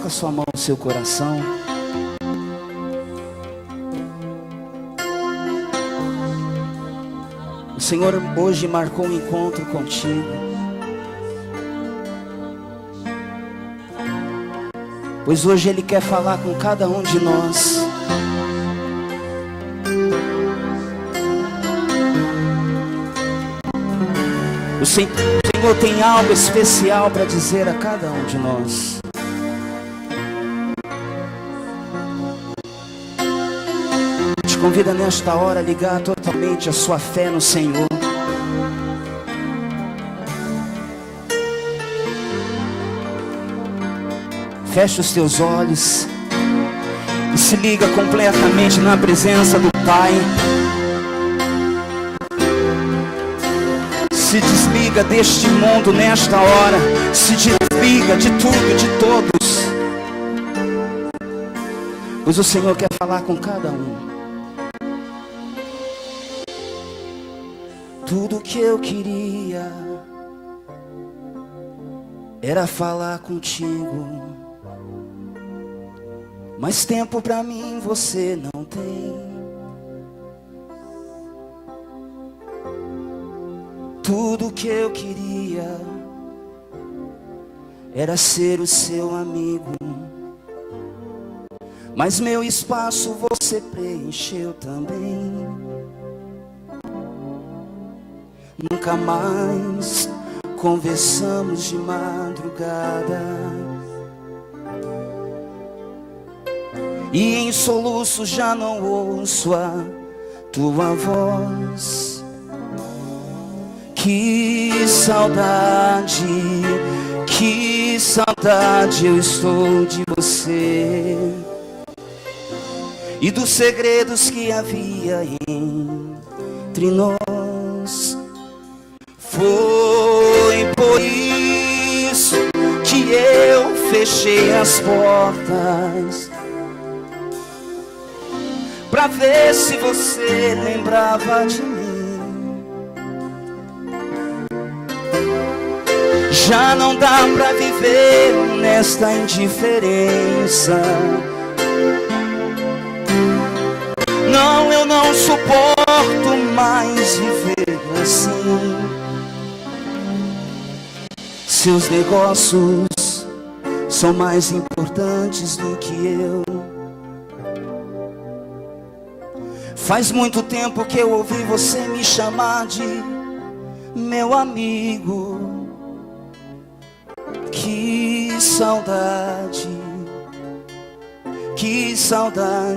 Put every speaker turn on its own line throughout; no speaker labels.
coloca sua mão no seu coração. O Senhor hoje marcou um encontro contigo, pois hoje Ele quer falar com cada um de nós. O Senhor tem algo especial para dizer a cada um de nós. Te convido nesta hora a ligar totalmente a sua fé no Senhor. Fecha os teus olhos e se liga completamente na presença do Pai. Se desliga deste mundo nesta hora. Se desliga de tudo, de todos, pois o Senhor quer falar com cada um. Tudo que eu queria era falar contigo, mas tempo pra mim você não tem. Tudo que eu queria era ser o seu amigo, mas meu espaço você preencheu também. Nunca mais conversamos de madrugada, e em soluços já não ouço a tua voz. Que saudade eu estou de você e dos segredos que havia entre nós. Foi por isso que eu fechei as portas, pra ver se você lembrava de mim. Já não dá pra viver nesta indiferença. Não, eu não suporto mais viver assim. Seus negócios são mais importantes do que eu. Faz muito tempo que eu ouvi você me chamar de meu amigo. Que saudade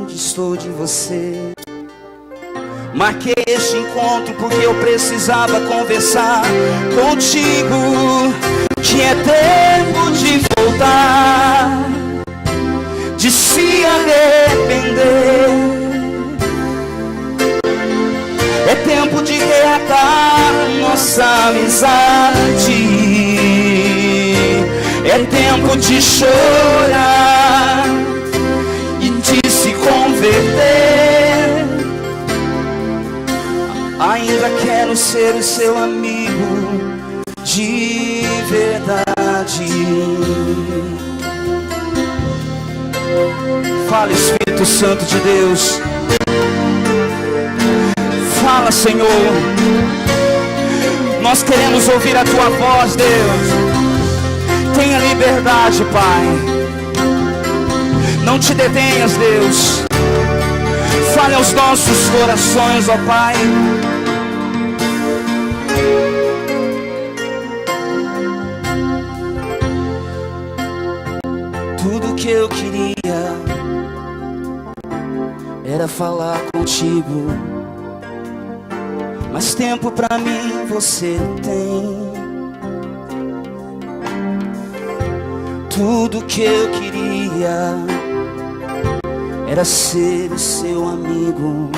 estou de você. Marquei este encontro porque eu precisava conversar contigo. Que é tempo de voltar, de se arrepender. É tempo de reatar nossa amizade. É tempo de chorar e de se converter. Ainda quero ser o seu amigo de verdade. Fala, Espírito Santo de Deus. Fala, Senhor. Nós queremos ouvir a tua voz, Deus. Tenha liberdade, Pai. Não te detenhas, Deus. Fale aos nossos corações, ó Pai. Tudo que eu queria era falar contigo, mas tempo pra mim você não tem. Tudo que eu queria era ser o seu amigo,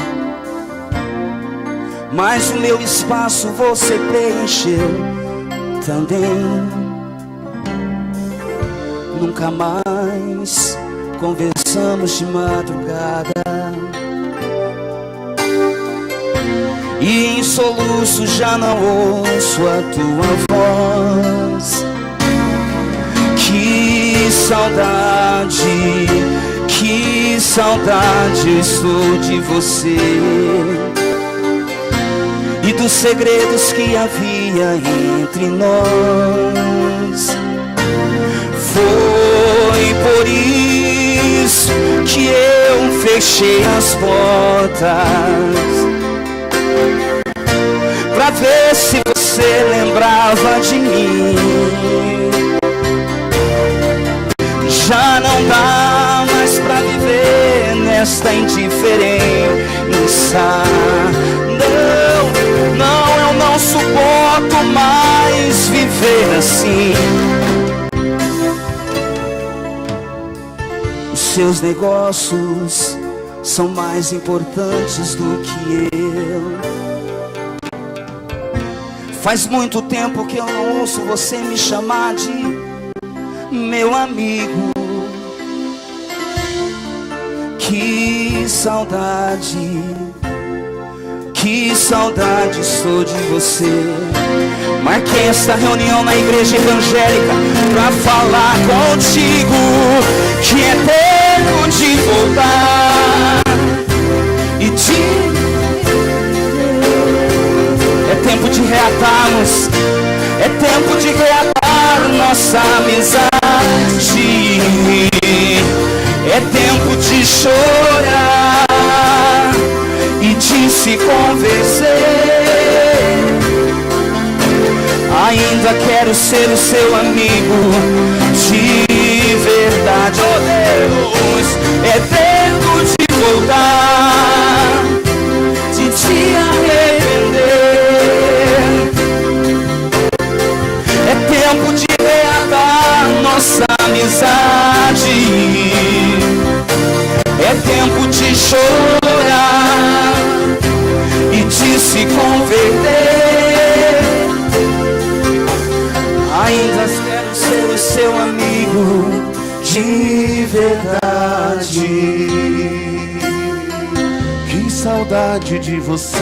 mas o meu espaço você preencheu também. Nunca mais conversamos de madrugada, e em soluço já não ouço a tua voz. Que saudade eu estou de você e dos segredos que havia entre nós. Foi por isso que eu fechei as portas, pra ver se você lembrava de mim. Já não dá mais pra viver nesta indiferença. Não, eu não suporto mais viver assim. Os seus negócios são mais importantes do que eu. Faz muito tempo que eu não ouço você me chamar de meu amigo. Que saudade estou de você. Marquei esta reunião na igreja evangélica pra falar contigo que é tempo de voltar e é tempo de reatarmos, é tempo de reatar nossa amizade, é tempo de chorar e de se convencer. Ainda quero ser o seu amigo de verdade. Oh Deus, é tempo de voltar, de te arrepender. É tempo de reatar nossa amizade, é tempo de chorar e de se converter. Ainda quero ser o seu amigo de verdade.
Que saudade de você.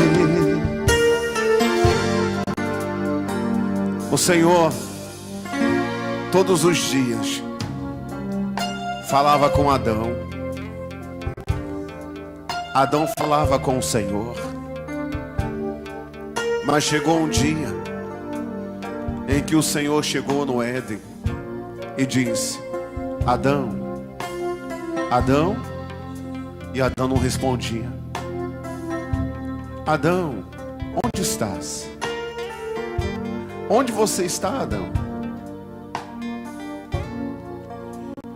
O Senhor, todos os dias, falava com Adão. Adão falava com o Senhor. Mas chegou um dia em que o Senhor chegou no Éden e disse: Adão, Adão. E Adão não respondia. Adão, onde estás? Onde você está, Adão?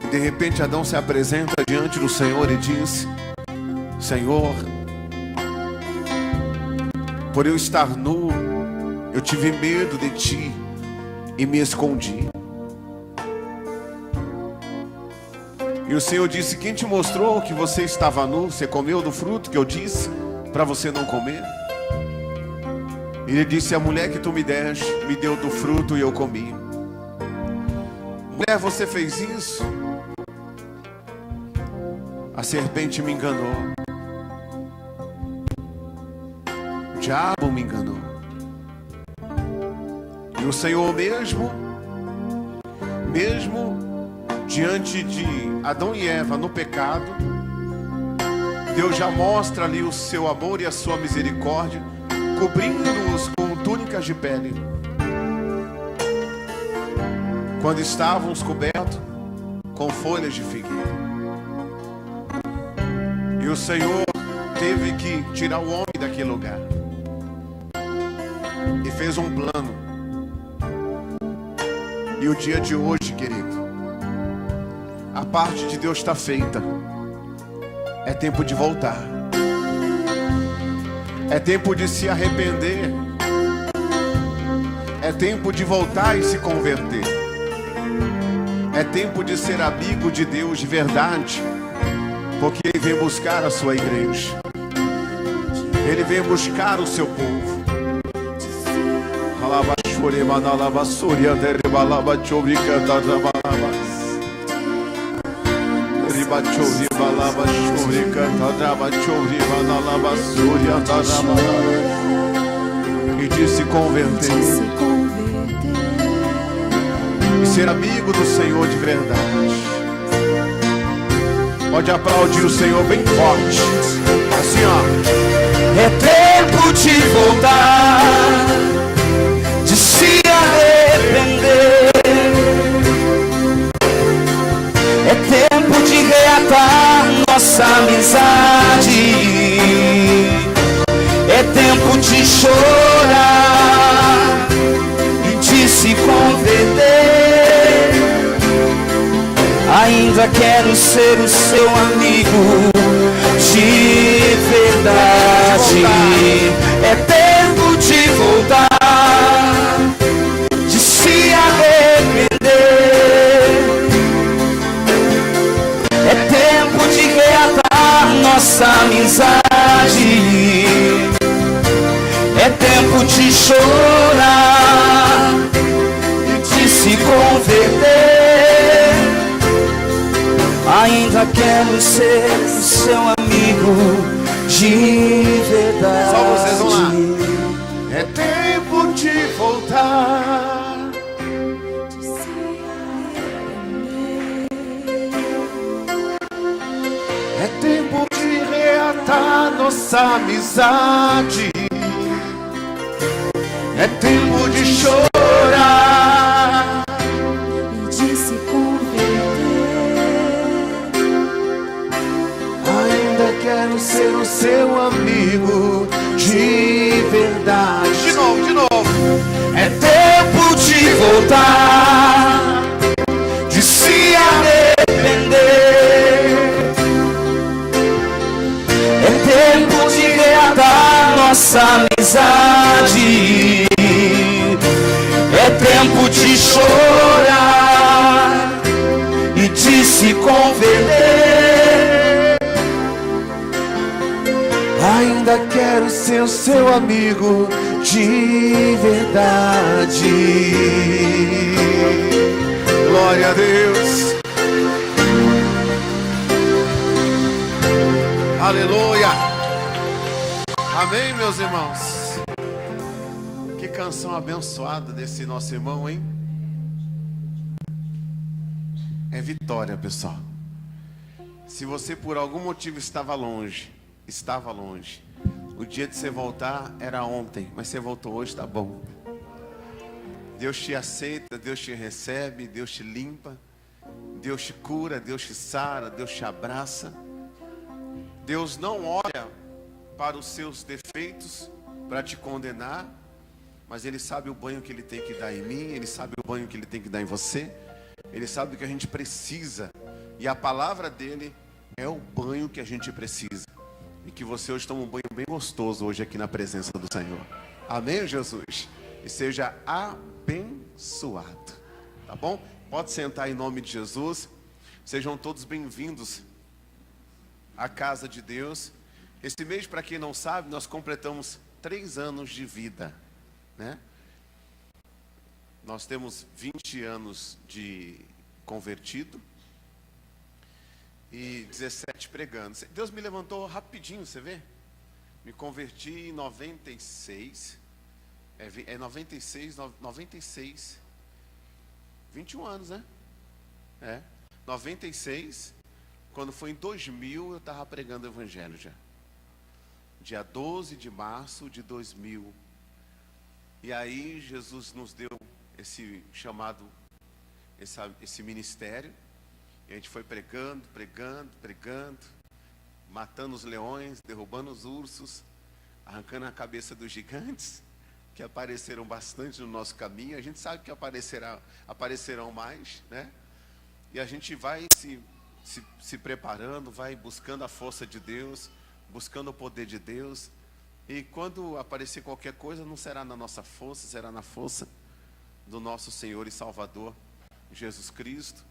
E de repente Adão se apresenta diante do Senhor e diz: Senhor, por eu estar nu, eu tive medo de ti e me escondi. E o Senhor disse: quem te mostrou que você estava nu? Você comeu do fruto que eu disse para você não comer? E ele disse: a mulher que tu me deste me deu do fruto e eu comi. Mulher, você fez isso? A serpente me enganou. O diabo me enganou. E o Senhor mesmo diante de Adão e Eva no pecado, Deus já mostra ali o seu amor e a sua misericórdia, cobrindo-os com túnicas de pele. Quando estávamos cobertos com folhas de figueira. E o Senhor teve que tirar o homem daquele lugar. E fez um plano. E o dia de hoje, querido, a parte de Deus está feita. É tempo de voltar. É tempo de se arrepender. É tempo de voltar e se converter. É tempo de ser amigo de Deus de verdade. Porque Ele vem buscar a sua igreja. Ele vem buscar o seu povo. E de se converter e ser amigo do Senhor de verdade. Pode aplaudir o Senhor bem forte. Assim, ó.
É tempo de voltar, de se arrepender. É tempo de reatar nossa amizade. É tempo de chorar e de se converter. Ainda quero ser o seu amigo de verdade. É tempo de voltar, de se arrepender. É tempo de reatar nossa amizade. É tempo de chorar e de se converter. Ainda quero ser seu amigo de verdade.
Só vocês vão lá. É tempo de voltar,
de se arrepender.
é tempo de reatar nossa amizade. É tempo de chorar
E de se converter.
Ainda quero ser o seu amigo de verdade. De novo.
É tempo de voltar, de se arrepender. É tempo de reatar nossa amizade. É tempo de chorar e de se converter.
Ainda quero ser o seu amigo de verdade. Glória a Deus. Aleluia. Amém, meus irmãos. Que canção abençoada desse nosso irmão, hein? É vitória, pessoal. Se você por algum motivo estava longe, o dia de você voltar era ontem, mas você voltou hoje, tá bom. Deus te aceita, Deus te recebe, Deus te limpa, Deus te cura, Deus te sara, Deus te abraça. Deus não olha para os seus defeitos para te condenar, mas Ele sabe o banho que Ele tem que dar em mim, Ele sabe o banho que Ele tem que dar em você, Ele sabe o que a gente precisa, e a palavra dEle é o banho que a gente precisa. E que você hoje tome um banho bem gostoso hoje aqui na presença do Senhor. Amém, Jesus? E seja abençoado. Tá bom? Pode sentar em nome de Jesus. Sejam todos bem-vindos à casa de Deus. Esse mês, para quem não sabe, nós completamos 3 anos de vida, né? Nós temos 20 anos de convertido e 17 pregando. Deus me levantou rapidinho, você vê? Me converti em 96. É 96, 21 anos, né? 96. Quando foi em 2000, eu estava pregando o evangelho já. Dia 12 de março de 2000. E aí Jesus nos deu esse chamado, esse ministério. E a gente foi pregando, matando os leões, derrubando os ursos, arrancando a cabeça dos gigantes, que apareceram bastante no nosso caminho. A gente sabe que aparecerão mais, né? E a gente vai se preparando, vai buscando a força de Deus, buscando o poder de Deus. E quando aparecer qualquer coisa, não será na nossa força, será na força do nosso Senhor e Salvador, Jesus Cristo.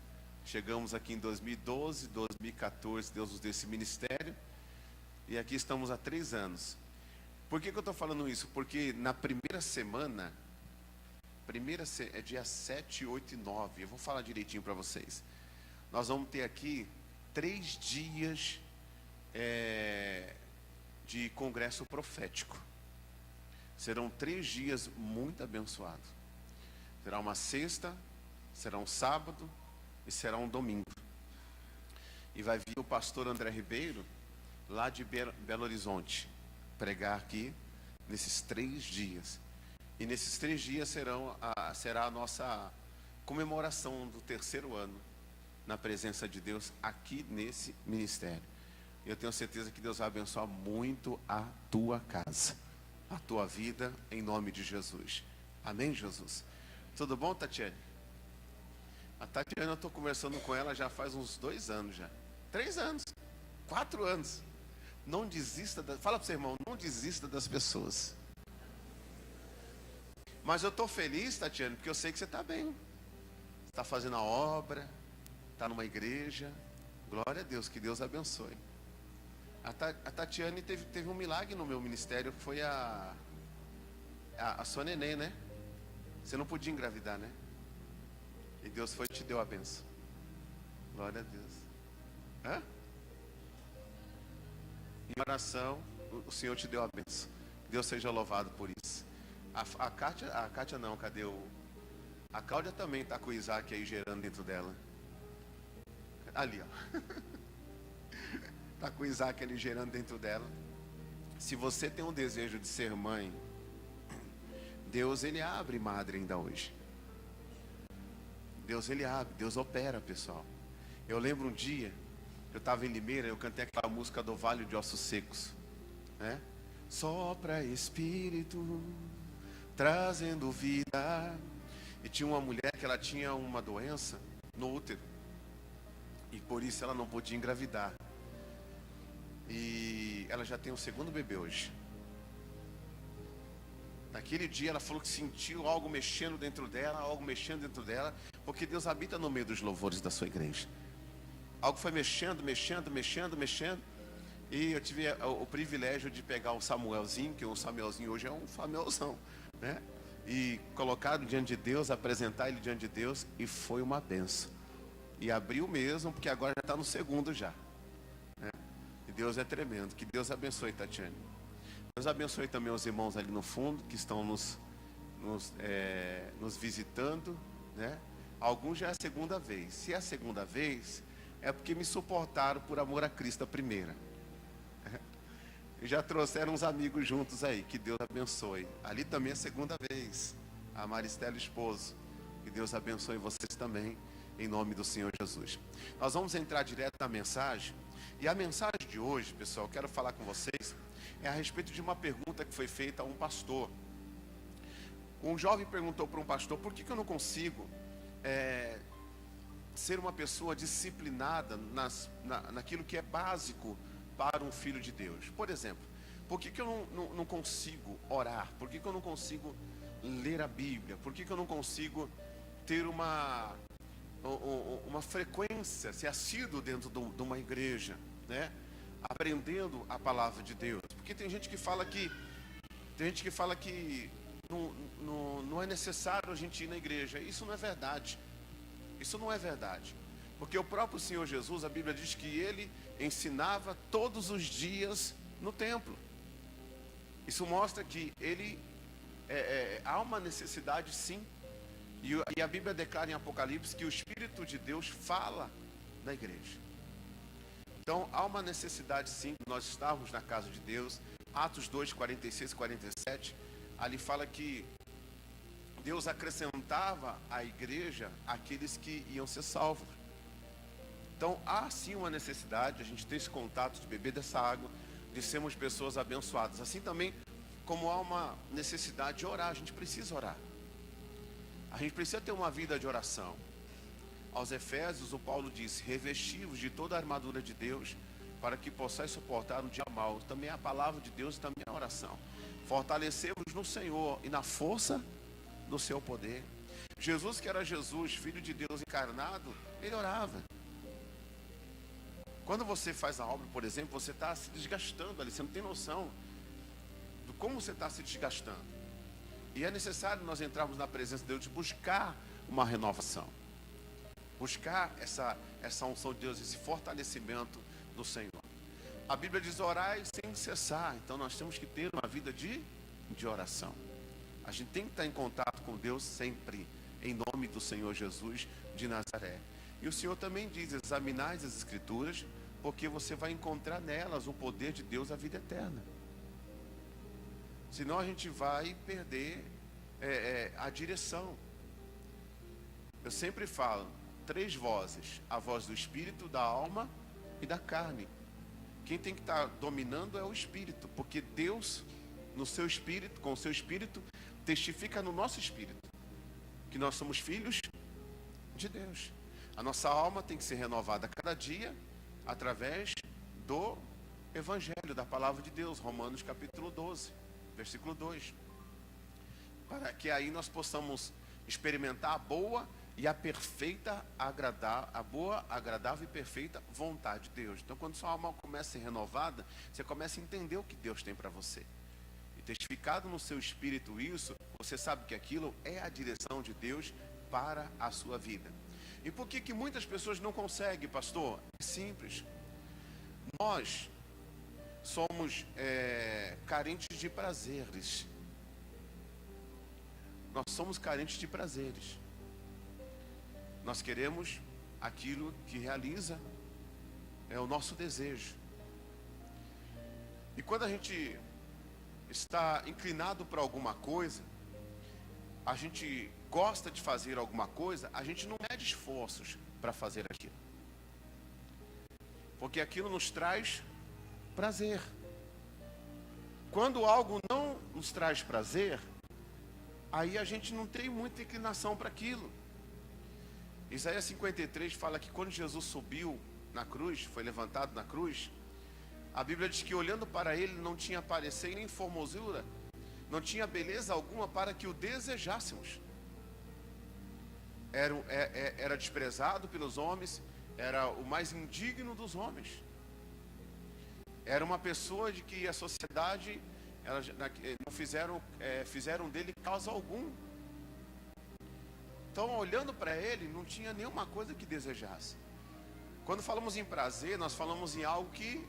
Chegamos aqui em 2012, 2014, Deus nos deu esse ministério. E aqui estamos há 3 anos. Por que eu estou falando isso? Porque na primeira semana, é dia 7, 8 e 9. Eu vou falar direitinho para vocês. Nós vamos ter aqui 3 dias de congresso profético. Serão 3 dias muito abençoados. Será uma sexta, será um sábado e será um domingo. E vai vir o pastor André Ribeiro, lá de Belo Horizonte, pregar aqui nesses 3 dias. E nesses 3 dias será a nossa comemoração do 3º ano na presença de Deus aqui nesse ministério. Eu tenho certeza que Deus vai abençoar muito a tua casa, a tua vida, em nome de Jesus. Amém, Jesus? Tudo bom, Tatiane? A Tatiane, eu estou conversando com ela já faz uns 2 anos já. 3 anos, 4 anos. Não desista, fala para o seu irmão, não desista das pessoas. Mas eu estou feliz, Tatiane, porque eu sei que você está bem. Você está fazendo a obra, está numa igreja. Glória a Deus, que Deus abençoe. A Tatiane teve um milagre no meu ministério, que foi a sua neném, né? Você não podia engravidar, né? E Deus foi e te deu a benção. Glória a Deus. Hã? Em oração, o Senhor te deu a benção. Deus seja louvado por isso. A Kátia não, cadê a Cláudia também está com o Isaac aí gerando dentro dela. Ali, ó. Está com o Isaac ali gerando dentro dela. Se você tem um desejo de ser mãe, Deus, ele abre madre ainda hoje. Deus, ele abre, Deus opera, pessoal. Eu lembro um dia, eu estava em Limeira, eu cantei aquela música do Vale de Ossos Secos, né? Sopra Espírito, trazendo vida. E tinha uma mulher que ela tinha uma doença no útero, e por isso ela não podia engravidar. E ela já tem o 2º bebê hoje. Naquele dia ela falou que sentiu algo mexendo dentro dela, porque Deus habita no meio dos louvores da sua igreja. Algo foi mexendo. E eu tive o privilégio de pegar o Samuelzinho, que o Samuelzinho hoje é um Samuelzão, né? E colocá-lo diante de Deus, apresentar ele diante de Deus, e foi uma benção. E abriu mesmo, porque agora já está no 2º já, né? E Deus é tremendo. Que Deus abençoe, Tatiane. Deus abençoe também os irmãos ali no fundo, que estão nos visitando, né? Alguns já é a 2ª vez. Se é a 2ª vez, é porque me suportaram por amor a Cristo a primeira. E já trouxeram uns amigos juntos aí. Que Deus abençoe. Ali também é a 2ª vez. A Maristela esposo. Que Deus abençoe vocês também, em nome do Senhor Jesus. Nós vamos entrar direto na mensagem. E a mensagem de hoje, pessoal, eu quero falar com vocês, é a respeito de uma pergunta que foi feita a um pastor. Um jovem perguntou para um pastor: por que eu não consigo ser uma pessoa disciplinada naquilo que é básico para um filho de Deus? Por exemplo, por que eu não consigo orar? Por que eu não consigo ler a Bíblia? Por que eu não consigo ter uma frequência, ser assíduo dentro de uma igreja, né? Aprendendo a palavra de Deus? Porque tem gente que fala que não é necessário a gente ir na igreja. Isso não é verdade. Isso não é verdade. Porque o próprio Senhor Jesus, a Bíblia diz que ele ensinava todos os dias no templo. Isso mostra que há uma necessidade, sim. E a Bíblia declara em Apocalipse que o Espírito de Deus fala na igreja. Então há uma necessidade, sim, de nós estarmos na casa de Deus. Atos 2, 46 e 47, ali fala que Deus acrescentava à igreja aqueles que iam ser salvos. Então há sim uma necessidade de a gente ter esse contato, de beber dessa água, de sermos pessoas abençoadas. Assim também como há uma necessidade de orar, a gente precisa orar. A gente precisa ter uma vida de oração. Aos Efésios, o Paulo disse: revesti-vos de toda a armadura de Deus, para que possais suportar no dia mau. Também a palavra de Deus e também a oração. Fortalecei-vos no Senhor e na força do seu poder. Jesus, que era Jesus, Filho de Deus encarnado, ele orava. Quando você faz a obra, por exemplo, você está se desgastando ali, você não tem noção de como você está se desgastando. E é necessário nós entrarmos na presença de Deus, de buscar uma renovação, buscar essa unção de Deus, esse fortalecimento do Senhor. A Bíblia diz: orai sem cessar. Então nós temos que ter uma vida de oração. A gente tem que estar em contato com Deus sempre, em nome do Senhor Jesus de Nazaré. E o Senhor também diz: examinai as Escrituras, porque você vai encontrar nelas o poder de Deus, a vida eterna. Senão a gente vai perder a direção. Eu sempre falo, 3 vozes: a voz do Espírito, da alma e da carne. Quem tem que estar dominando é o Espírito, porque Deus, no seu Espírito, com o seu Espírito, testifica no nosso Espírito que nós somos filhos de Deus. A nossa alma tem que ser renovada cada dia através do Evangelho, da Palavra de Deus, Romanos capítulo 12, versículo 2. Para que aí nós possamos experimentar a boa e a perfeita, a boa, agradável e perfeita vontade de Deus. Então, quando sua alma começa a ser renovada, você começa a entender o que Deus tem para você. E testificado no seu espírito isso, você sabe que aquilo é a direção de Deus para a sua vida. E por que muitas pessoas não conseguem, pastor? É simples. Nós somos carentes de prazeres. Nós somos carentes de prazeres. Nós queremos aquilo que realiza o nosso desejo. E quando a gente está inclinado para alguma coisa, a gente gosta de fazer alguma coisa, a gente não mede esforços para fazer aquilo. Porque aquilo nos traz prazer. Quando algo não nos traz prazer, aí a gente não tem muita inclinação para aquilo. Isaías 53 fala que quando Jesus subiu na cruz, foi levantado na cruz, a Bíblia diz que olhando para ele não tinha parecer nem formosura, não tinha beleza alguma para que o desejássemos. Era desprezado pelos homens, era o mais indigno dos homens. Era uma pessoa de que a sociedade não fizeram dele causa algum. Então, olhando para ele, não tinha nenhuma coisa que desejasse. Quando falamos em prazer, nós falamos em algo que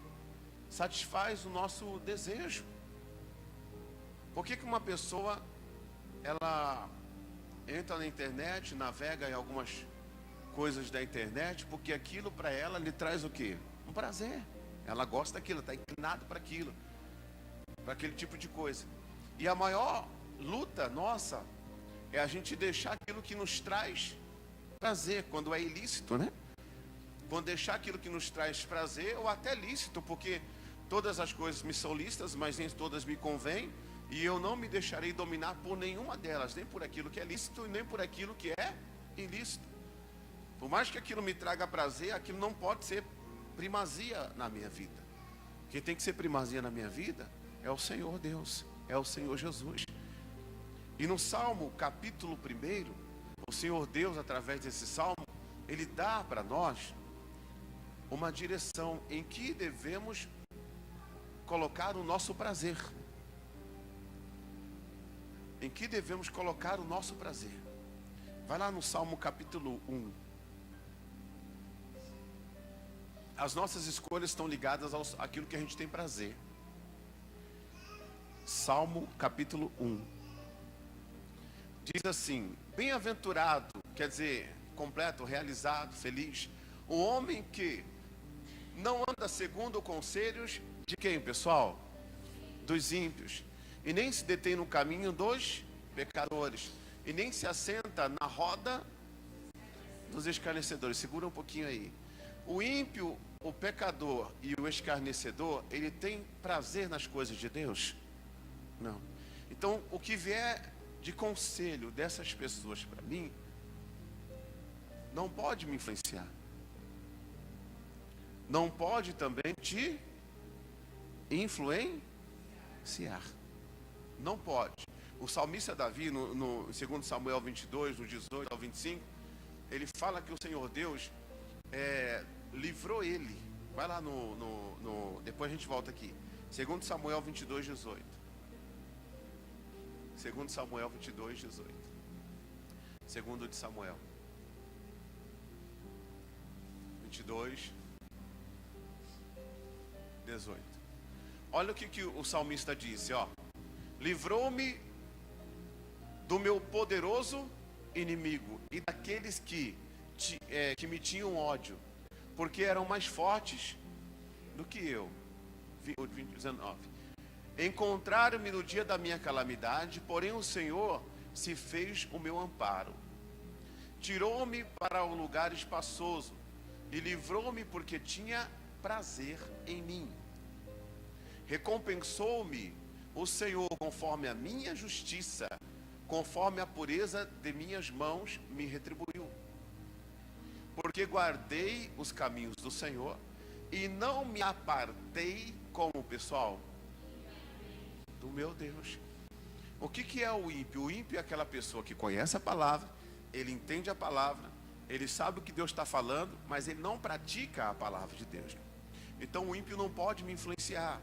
satisfaz o nosso desejo. Por que uma pessoa, ela entra na internet, navega em algumas coisas da internet, porque aquilo para ela lhe traz o quê? Um prazer. Ela gosta daquilo, está inclinada para aquilo, para aquele tipo de coisa. E a maior luta nossa é a gente deixar aquilo que nos traz prazer, quando é ilícito, né? Quando deixar aquilo que nos traz prazer, ou até lícito, porque todas as coisas me são lícitas, mas nem todas me convêm, e eu não me deixarei dominar por nenhuma delas, nem por aquilo que é lícito, nem por aquilo que é ilícito. Por mais que aquilo me traga prazer, aquilo não pode ser primazia na minha vida. Quem tem que ser primazia na minha vida é o Senhor Deus, é o Senhor Jesus. E no Salmo capítulo 1, o Senhor Deus, através desse Salmo, Ele dá para nós uma direção em que devemos colocar o nosso prazer. Em que devemos colocar o nosso prazer. Vai lá no Salmo capítulo 1. As nossas escolhas estão ligadas àquilo que a gente tem prazer. Salmo capítulo 1. Diz assim: bem-aventurado, quer dizer, completo, realizado, feliz, o homem que não anda segundo conselhos de quem, pessoal? Dos ímpios. E nem se detém no caminho dos pecadores. E nem se assenta na roda dos escarnecedores. Segura um pouquinho aí. O ímpio, o pecador e o escarnecedor, ele tem prazer nas coisas de Deus? Não. Então, o que vier de conselho dessas pessoas para mim, não pode me influenciar. Não pode também te influenciar. Não pode. O salmista Davi, no 2 Samuel 22, do 18 ao 25, ele fala que o Senhor Deus livrou ele. Vai lá depois a gente volta aqui. 2 Samuel 22, 18. 2 Samuel 22, 18. 2 de Samuel 22, 18. Olha o que o salmista disse, ó. Livrou-me do meu poderoso inimigo e daqueles que que me tinham ódio, porque eram mais fortes do que eu. 19. Encontraram-me no dia da minha calamidade, porém o Senhor se fez o meu amparo. Tirou-me para um lugar espaçoso e livrou-me porque tinha prazer em mim. Recompensou-me o Senhor conforme a minha justiça, conforme a pureza de minhas mãos me retribuiu. Porque guardei os caminhos do Senhor e não me apartei como pessoal do meu Deus. O que é o ímpio? O ímpio é aquela pessoa que conhece a palavra, ele entende a palavra, ele sabe o que Deus está falando, mas ele não pratica a palavra de Deus. Então o ímpio não pode me influenciar.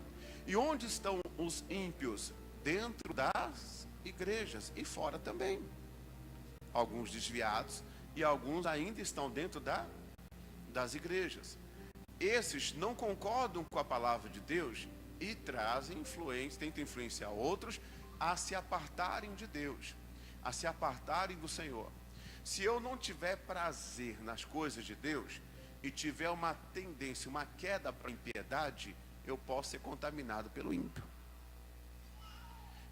E onde estão os ímpios? Dentro das igrejas e fora também. Alguns desviados e alguns ainda estão dentro das igrejas. Esses não concordam com a palavra de Deus e trazem influência, tentam influenciar outros a se apartarem de Deus, a se apartarem do Senhor. Se eu não tiver prazer nas coisas de Deus e tiver uma tendência, uma queda para a impiedade, eu posso ser contaminado pelo ímpio.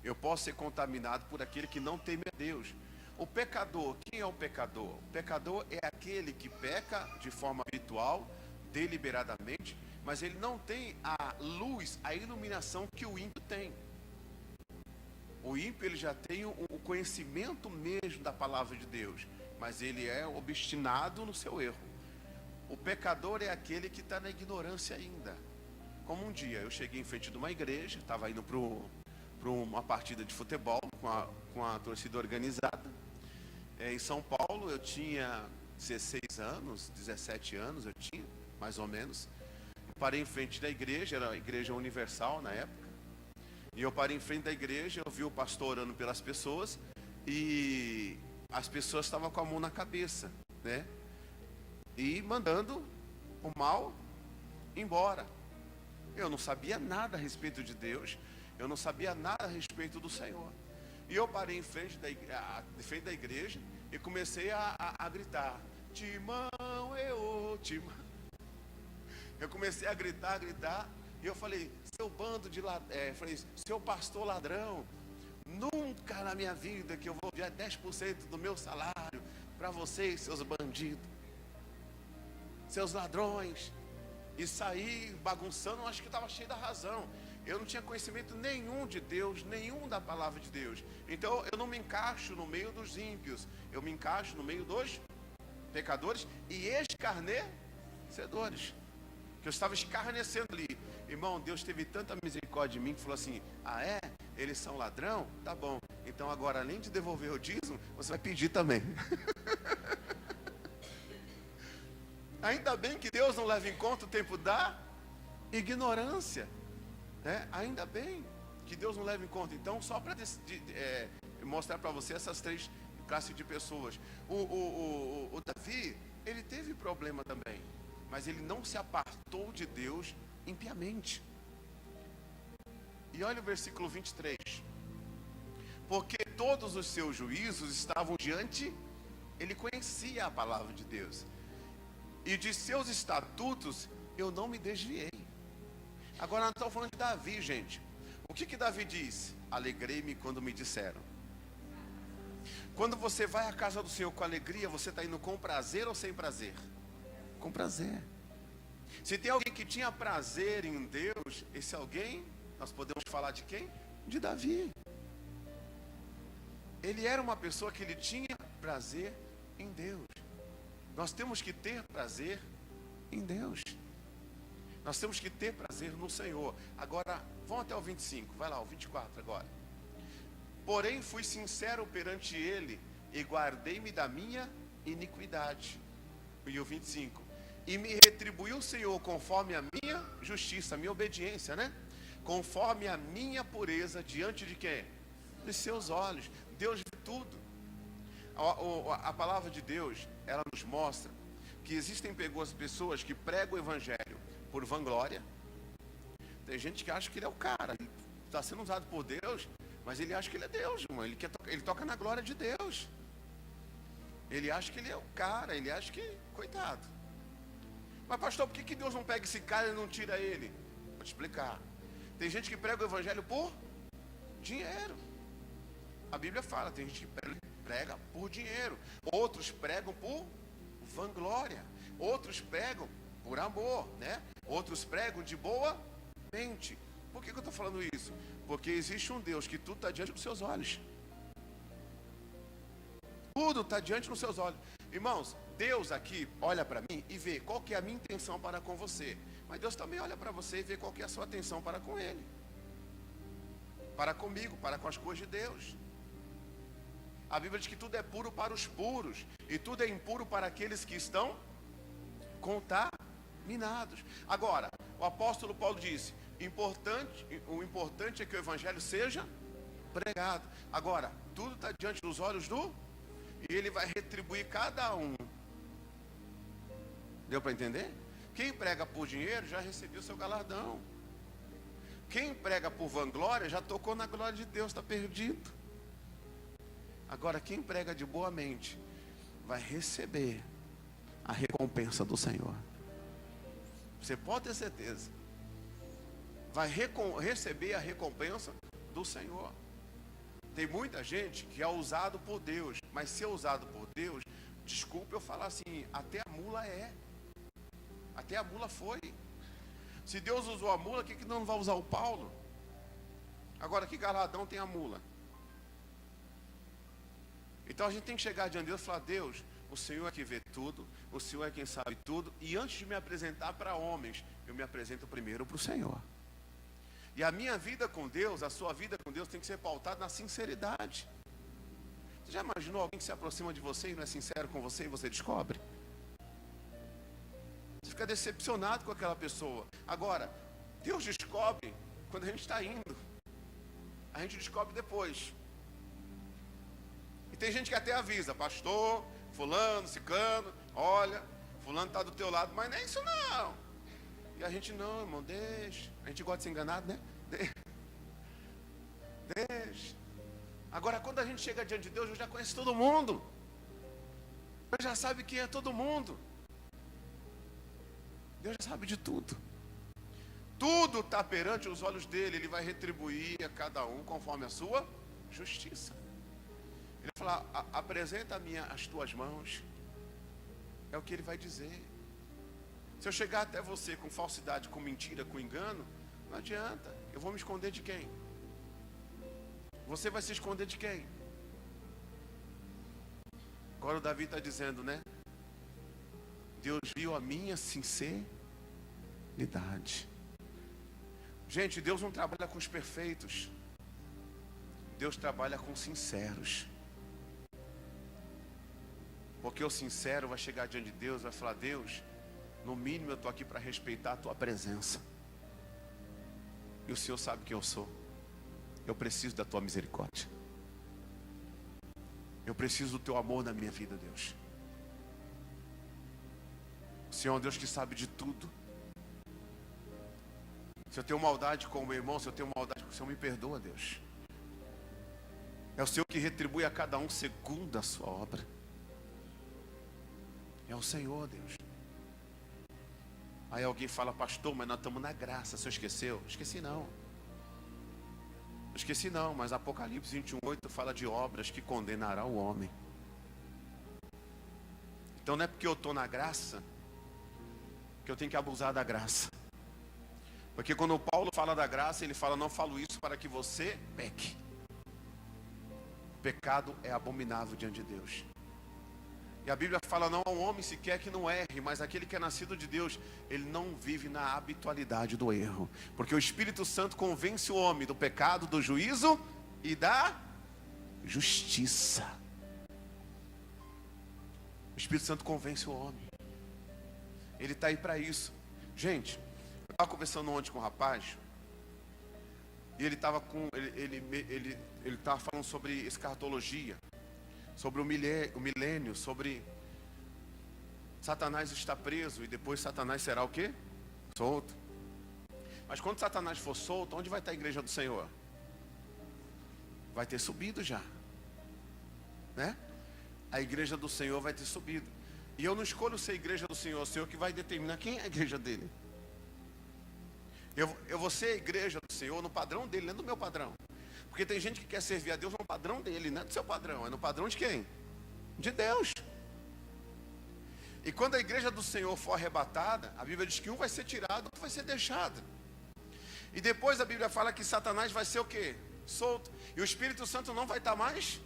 Eu posso ser contaminado por aquele que não teme a Deus. O pecador, quem é o pecador? O pecador é aquele que peca de forma habitual, deliberadamente, mas ele não tem a luz, a iluminação que o ímpio tem. O ímpio ele já tem o conhecimento mesmo da palavra de Deus, mas ele é obstinado no seu erro. O pecador é aquele que está na ignorância ainda. Como um dia eu cheguei em frente de uma igreja, estava indo para uma partida de futebol com a torcida organizada. Em São Paulo eu tinha 16 anos, 17 anos eu tinha, mais ou menos. Eu parei em frente da igreja, era a igreja universal na época. E eu parei em frente da igreja, eu vi o pastor orando pelas pessoas e as pessoas estavam com a mão na cabeça, né? E mandando o mal embora. Eu não sabia nada a respeito de Deus, eu não sabia nada a respeito do Senhor. E eu parei em frente da igreja e comecei a gritar: Timão, Timão. Eu comecei a gritar, e eu falei: seu bando de ladrão, seu pastor ladrão, nunca na minha vida que eu vou dar 10% do meu salário para vocês, seus bandidos, seus ladrões. E saí bagunçando, acho que eu estava cheio da razão. Eu não tinha conhecimento nenhum de Deus, nenhum da palavra de Deus. Então eu não me encaixo no meio dos ímpios, eu me encaixo no meio dos pecadores e escarnecedores. Que eu estava escarnecendo ali. Irmão, Deus teve tanta misericórdia de mim que falou assim: ah é? Eles são ladrão? Tá bom. Então agora, além de devolver o dízimo, você vai pedir também. Ainda bem que Deus não leva em conta o tempo da ignorância, né? Ainda bem que Deus não leva em conta. Então, só para mostrar para você essas três classes de pessoas. O Davi, ele teve problema também, mas ele não se apartou de Deus impiamente. E olha o versículo 23. Porque todos os seus juízos estavam diante, ele conhecia a palavra de Deus. E de seus estatutos eu não me desviei. Agora nós estamos falando de Davi, gente. O que Davi diz? Alegrei-me quando me disseram. Quando você vai à casa do Senhor com alegria, você está indo com prazer ou sem prazer? Com prazer. Se tem alguém que tinha prazer em Deus, esse alguém, nós podemos falar de quem? De Davi. Ele era uma pessoa que ele tinha prazer em Deus. Nós temos que ter prazer em Deus. Nós temos que ter prazer no Senhor. Agora, vamos até o 25. Vai lá, o 24 agora. Porém, fui sincero perante ele e guardei-me da minha iniquidade. E o 25. E me retribuiu o Senhor conforme a minha justiça, a minha obediência, né? Conforme a minha pureza diante de quem? Dos seus olhos. Deus vê tudo. A palavra de Deus, ela nos mostra que existem pessoas que pregam o evangelho por vanglória. Tem gente que acha que ele é o cara, ele está sendo usado por Deus, mas ele acha que ele é Deus, irmão. Ele toca na glória de Deus. Ele acha que ele é o cara, ele acha que, coitado. Mas pastor, por que Deus não pega esse cara e não tira ele? Vou te explicar. Tem gente que prega o evangelho por dinheiro. A Bíblia fala, tem gente que prega por dinheiro. Outros pregam por vanglória. Outros pregam por amor, né? Outros pregam de boa mente. Por que eu estou falando isso? Porque existe um Deus que tudo está diante dos seus olhos. Tudo está diante dos seus olhos. Irmãos, Deus aqui olha para mim e vê qual que é a minha intenção para com você. Mas Deus também olha para você e vê qual que é a sua atenção para com Ele. Para comigo, para com as coisas de Deus. A Bíblia diz que tudo é puro para os puros. E tudo é impuro para aqueles que estão contaminados. Agora, o apóstolo Paulo disse, o importante é que o evangelho seja pregado. Agora, tudo está diante dos olhos do... E ele vai retribuir cada um. Deu para entender? Quem prega por dinheiro já recebeu seu galardão. Quem prega por vanglória já tocou na glória de Deus, está perdido. Agora quem prega de boa mente vai receber a recompensa do Senhor. Você pode ter certeza. Vai receber a recompensa do Senhor. Tem muita gente que é usado por Deus, mas ser usado por Deus, desculpa eu falar assim, até a mula é. Até a mula foi. Se Deus usou a mula, por que não vai usar o Paulo? Agora, que galardão tem a mula? Então a gente tem que chegar diante de Deus e falar, Deus, o Senhor é que vê tudo, o Senhor é quem sabe tudo, e antes de me apresentar para homens, eu me apresento primeiro para o Senhor. E a minha vida com Deus, a sua vida com Deus tem que ser pautada na sinceridade. Você já imaginou alguém que se aproxima de você e não é sincero com você e você descobre? Você fica decepcionado com aquela pessoa. Agora, Deus descobre quando a gente está indo. A gente descobre depois. E tem gente que até avisa, pastor, fulano, ciclano, olha, fulano está do teu lado, mas não é isso não. E a gente não, irmão, deixa. A gente gosta de ser enganado, né? Deixa. Agora, quando a gente chega diante de Deus, eu já conheço todo mundo. Deus já sabe quem é todo mundo. Deus já sabe de tudo. Tudo está perante os olhos dele. Ele vai retribuir a cada um conforme a sua justiça. Ele vai falar, apresenta-me as tuas mãos. É o que ele vai dizer. Se eu chegar até você com falsidade, com mentira, com engano, não adianta. Eu vou me esconder de quem? Você vai se esconder de quem? Agora o Davi está dizendo, né? Deus viu a minha sinceridade. Gente, Deus não trabalha com os perfeitos. Deus trabalha com sinceros. Porque o sincero vai chegar diante de Deus e vai falar, Deus, no mínimo eu estou aqui para respeitar a tua presença. E o Senhor sabe quem eu sou. Eu preciso da tua misericórdia. Eu preciso do teu amor na minha vida, Deus. O Senhor é um Deus que sabe de tudo. Se eu tenho maldade com o meu irmão, se eu tenho maldade com o Senhor, me perdoa, Deus. É o Senhor que retribui a cada um segundo a sua obra. É o Senhor, Deus. Aí alguém fala, pastor, mas nós estamos na graça. Você esqueceu? Esqueci não. Esqueci não, mas Apocalipse 21:8 fala de obras que condenará o homem. Então não é porque eu estou na graça que eu tenho que abusar da graça. Porque quando o Paulo fala da graça, ele fala, não falo isso para que você peque. O pecado é abominável diante de Deus. E a Bíblia fala, não há um homem sequer que não erre, mas aquele que é nascido de Deus, ele não vive na habitualidade do erro. Porque o Espírito Santo convence o homem do pecado, do juízo e da justiça. O Espírito Santo convence o homem. Ele está aí para isso. Gente, eu estava conversando ontem com um rapaz, e ele estava falando sobre escatologia, sobre o milênio, sobre Satanás está preso e depois Satanás será o quê? Solto. Mas quando Satanás for solto, onde vai estar a igreja do Senhor? Vai ter subido já, né? a igreja do Senhor vai ter subido. E eu não escolho ser igreja do Senhor, é o Senhor que vai determinar quem é a igreja dele. Eu vou ser a igreja do Senhor no padrão dele, não é do meu padrão. Porque tem gente que quer servir a Deus no padrão dele, não é do seu padrão, é no padrão de quem? De Deus. E quando a igreja do Senhor for arrebatada, a Bíblia diz que um vai ser tirado, outro vai ser deixado. E depois a Bíblia fala que Satanás vai ser o quê? Solto. E o Espírito Santo não vai estar mais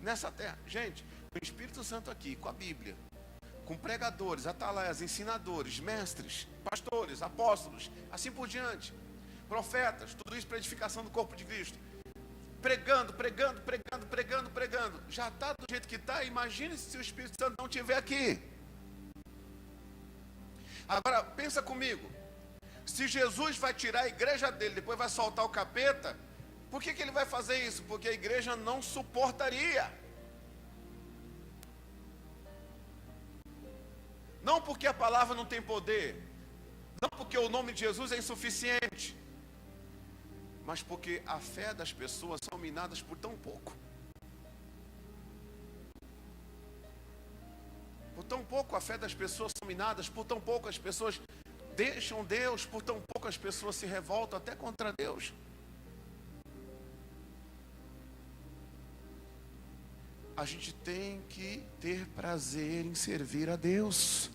nessa terra. Gente, o Espírito Santo aqui, com a Bíblia, com pregadores, atalaias, ensinadores, mestres, pastores, apóstolos, assim por diante, profetas, tudo isso para edificação do corpo de Cristo. Pregando. Já está do jeito que está. Imagine se o Espírito Santo não estiver aqui. Agora, pensa comigo. Se Jesus vai tirar a igreja dele, depois vai soltar o capeta, por que ele vai fazer isso? Porque a igreja não suportaria. Não porque a palavra não tem poder, não porque o nome de Jesus é insuficiente, mas porque a fé das pessoas são minadas por tão pouco. Por tão pouco a fé das pessoas são minadas, por tão pouco as pessoas deixam Deus, por tão pouco as pessoas se revoltam até contra Deus. A gente tem que ter prazer em servir a Deus.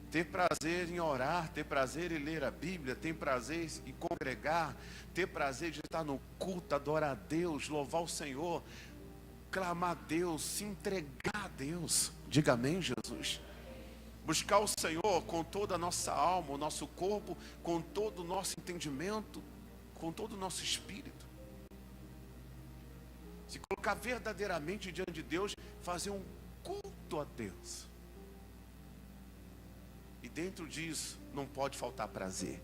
Ter prazer em orar, ter prazer em ler a Bíblia, ter prazer em congregar, ter prazer de estar no culto, adorar a Deus, louvar o Senhor, clamar a Deus, se entregar a Deus. Diga amém, Jesus. Buscar o Senhor com toda a nossa alma, o nosso corpo, com todo o nosso entendimento, com todo o nosso espírito. Se colocar verdadeiramente diante de Deus, fazer um culto a Deus. E dentro disso, não pode faltar prazer.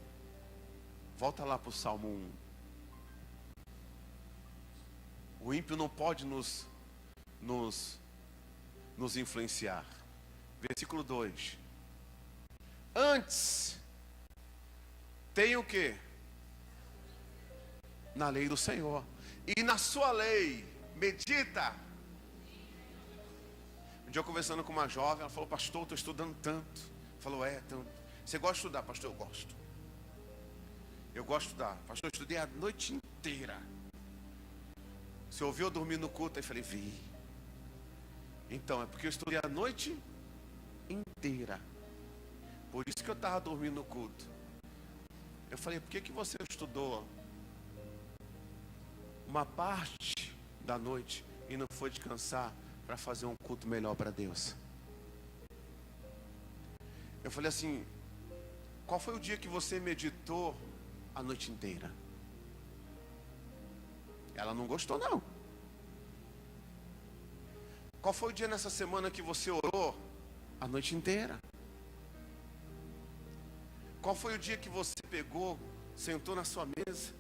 Volta lá para o Salmo 1. O ímpio não pode nos influenciar. Versículo 2. Antes, tem o quê? Na lei do Senhor. E na sua lei, medita. Um dia eu conversando com uma jovem, ela falou: pastor, eu estou estudando tanto. Falou: tanto. Você gosta de estudar? Pastor, eu gosto. Eu gosto de estudar. Pastor, eu estudei a noite inteira. Você ouviu eu dormir no culto? Aí falei: vi. Então, é porque eu estudei a noite inteira. Por isso que eu estava dormindo no culto. Eu falei: por que você estudou uma parte da noite e não foi descansar para fazer um culto melhor para Deus? Eu falei assim: qual foi o dia que você meditou a noite inteira? Ela não gostou, não. Qual foi o dia nessa semana que você orou a noite inteira? Qual foi o dia que você pegou, sentou na sua mesa,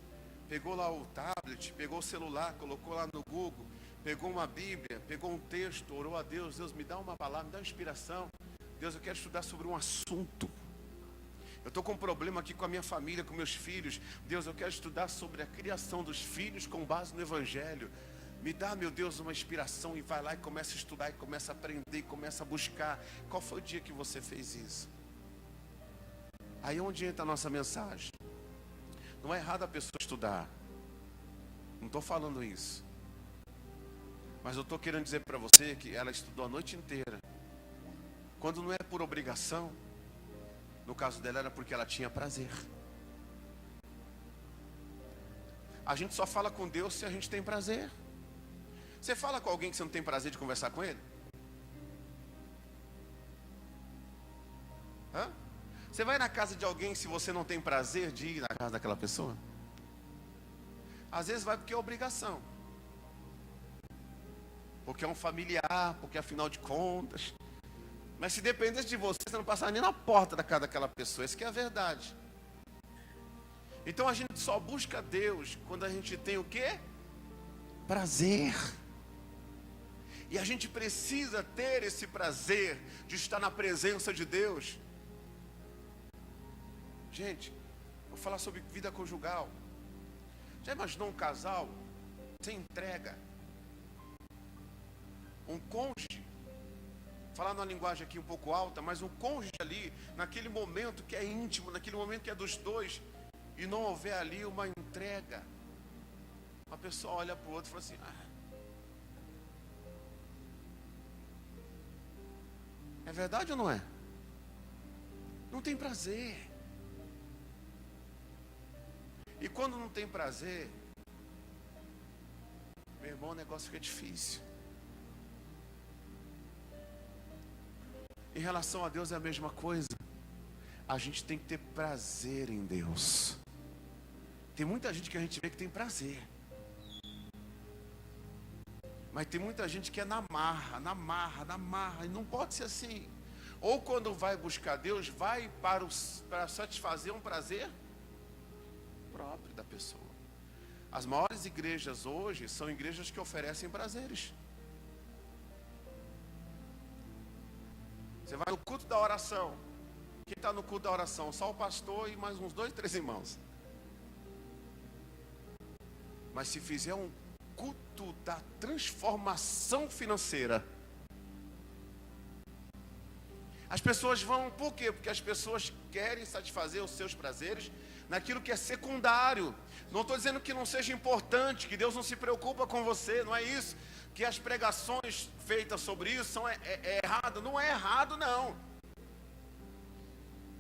pegou lá o tablet, pegou o celular, colocou lá no Google, pegou uma Bíblia, pegou um texto, orou a Deus: Deus, me dá uma palavra, me dá uma inspiração. Deus, eu quero estudar sobre um assunto. Eu estou com um problema aqui com a minha família, com meus filhos. Deus, eu quero estudar sobre a criação dos filhos com base no Evangelho. Me dá, meu Deus, uma inspiração. E vai lá e começa a estudar, e começa a aprender, e começa a buscar. Qual foi o dia que você fez isso? Aí é onde entra a nossa mensagem. Não é errado a pessoa estudar. Não estou falando isso. Mas eu estou querendo dizer para você que ela estudou a noite inteira. Quando não é por obrigação, no caso dela era porque ela tinha prazer. A gente só fala com Deus se a gente tem prazer. Você fala com alguém que você não tem prazer de conversar com ele? Você vai na casa de alguém se você não tem prazer de ir na casa daquela pessoa? Às vezes vai porque é obrigação. Porque é um familiar, porque afinal de contas. Mas se dependesse de você, você não passaria nem na porta da casa daquela pessoa. Isso que é a verdade. Então a gente só busca Deus quando a gente tem o quê? Prazer. E a gente precisa ter esse prazer de estar na presença de Deus. Gente, vou falar sobre vida conjugal. Já imaginou um casal sem entrega? um cônjuge, falar numa linguagem aqui um pouco alta, mas um cônjuge ali, naquele momento que é íntimo, naquele momento que é dos dois, e não houver ali uma entrega, uma pessoa olha para o outro e fala assim, é verdade ou não é? Não tem prazer. E quando não tem prazer, meu irmão, o negócio fica difícil. Em relação a Deus é a mesma coisa. A gente tem que ter prazer em Deus. Tem muita gente que a gente vê que tem prazer, mas tem muita gente que é na marra, e não pode ser assim. Ou quando vai buscar Deus, vai para satisfazer um prazer próprio da pessoa. As maiores igrejas hoje são igrejas que oferecem prazeres. Você vai no culto da oração. Quem está no culto da oração? Só o pastor e mais uns 2, 3 irmãos. Mas se fizer um culto da transformação financeira, as pessoas vão, por quê? Porque as pessoas querem satisfazer os seus prazeres naquilo que é secundário. Não estou dizendo que não seja importante, que Deus não se preocupa com você, não é isso. Que as pregações feitas sobre isso são errado. Não é errado, não.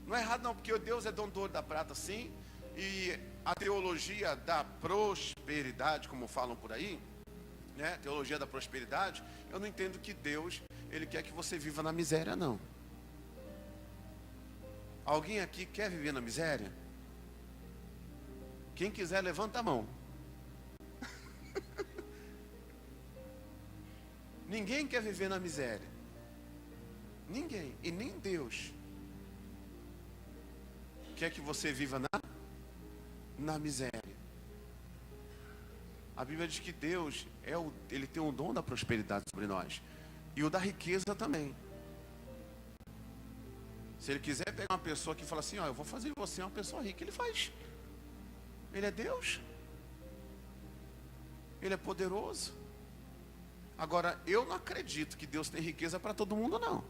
Não é errado, não, porque Deus é dono do ouro e da prata, sim. E a teologia da prosperidade, como falam por aí, né? Teologia da prosperidade, eu não entendo que Deus, Ele quer que você viva na miséria, não. Alguém aqui quer viver na miséria? Quem quiser, levanta a mão. Ninguém quer viver na miséria. Ninguém, e nem Deus quer que você viva na miséria. A Bíblia diz que Deus Ele tem o dom da prosperidade sobre nós, e o da riqueza também. Se Ele quiser pegar uma pessoa que fala assim, eu vou fazer de você uma pessoa rica, Ele faz. Ele é Deus. Ele é poderoso. Agora, eu não acredito que Deus tem riqueza para todo mundo, não.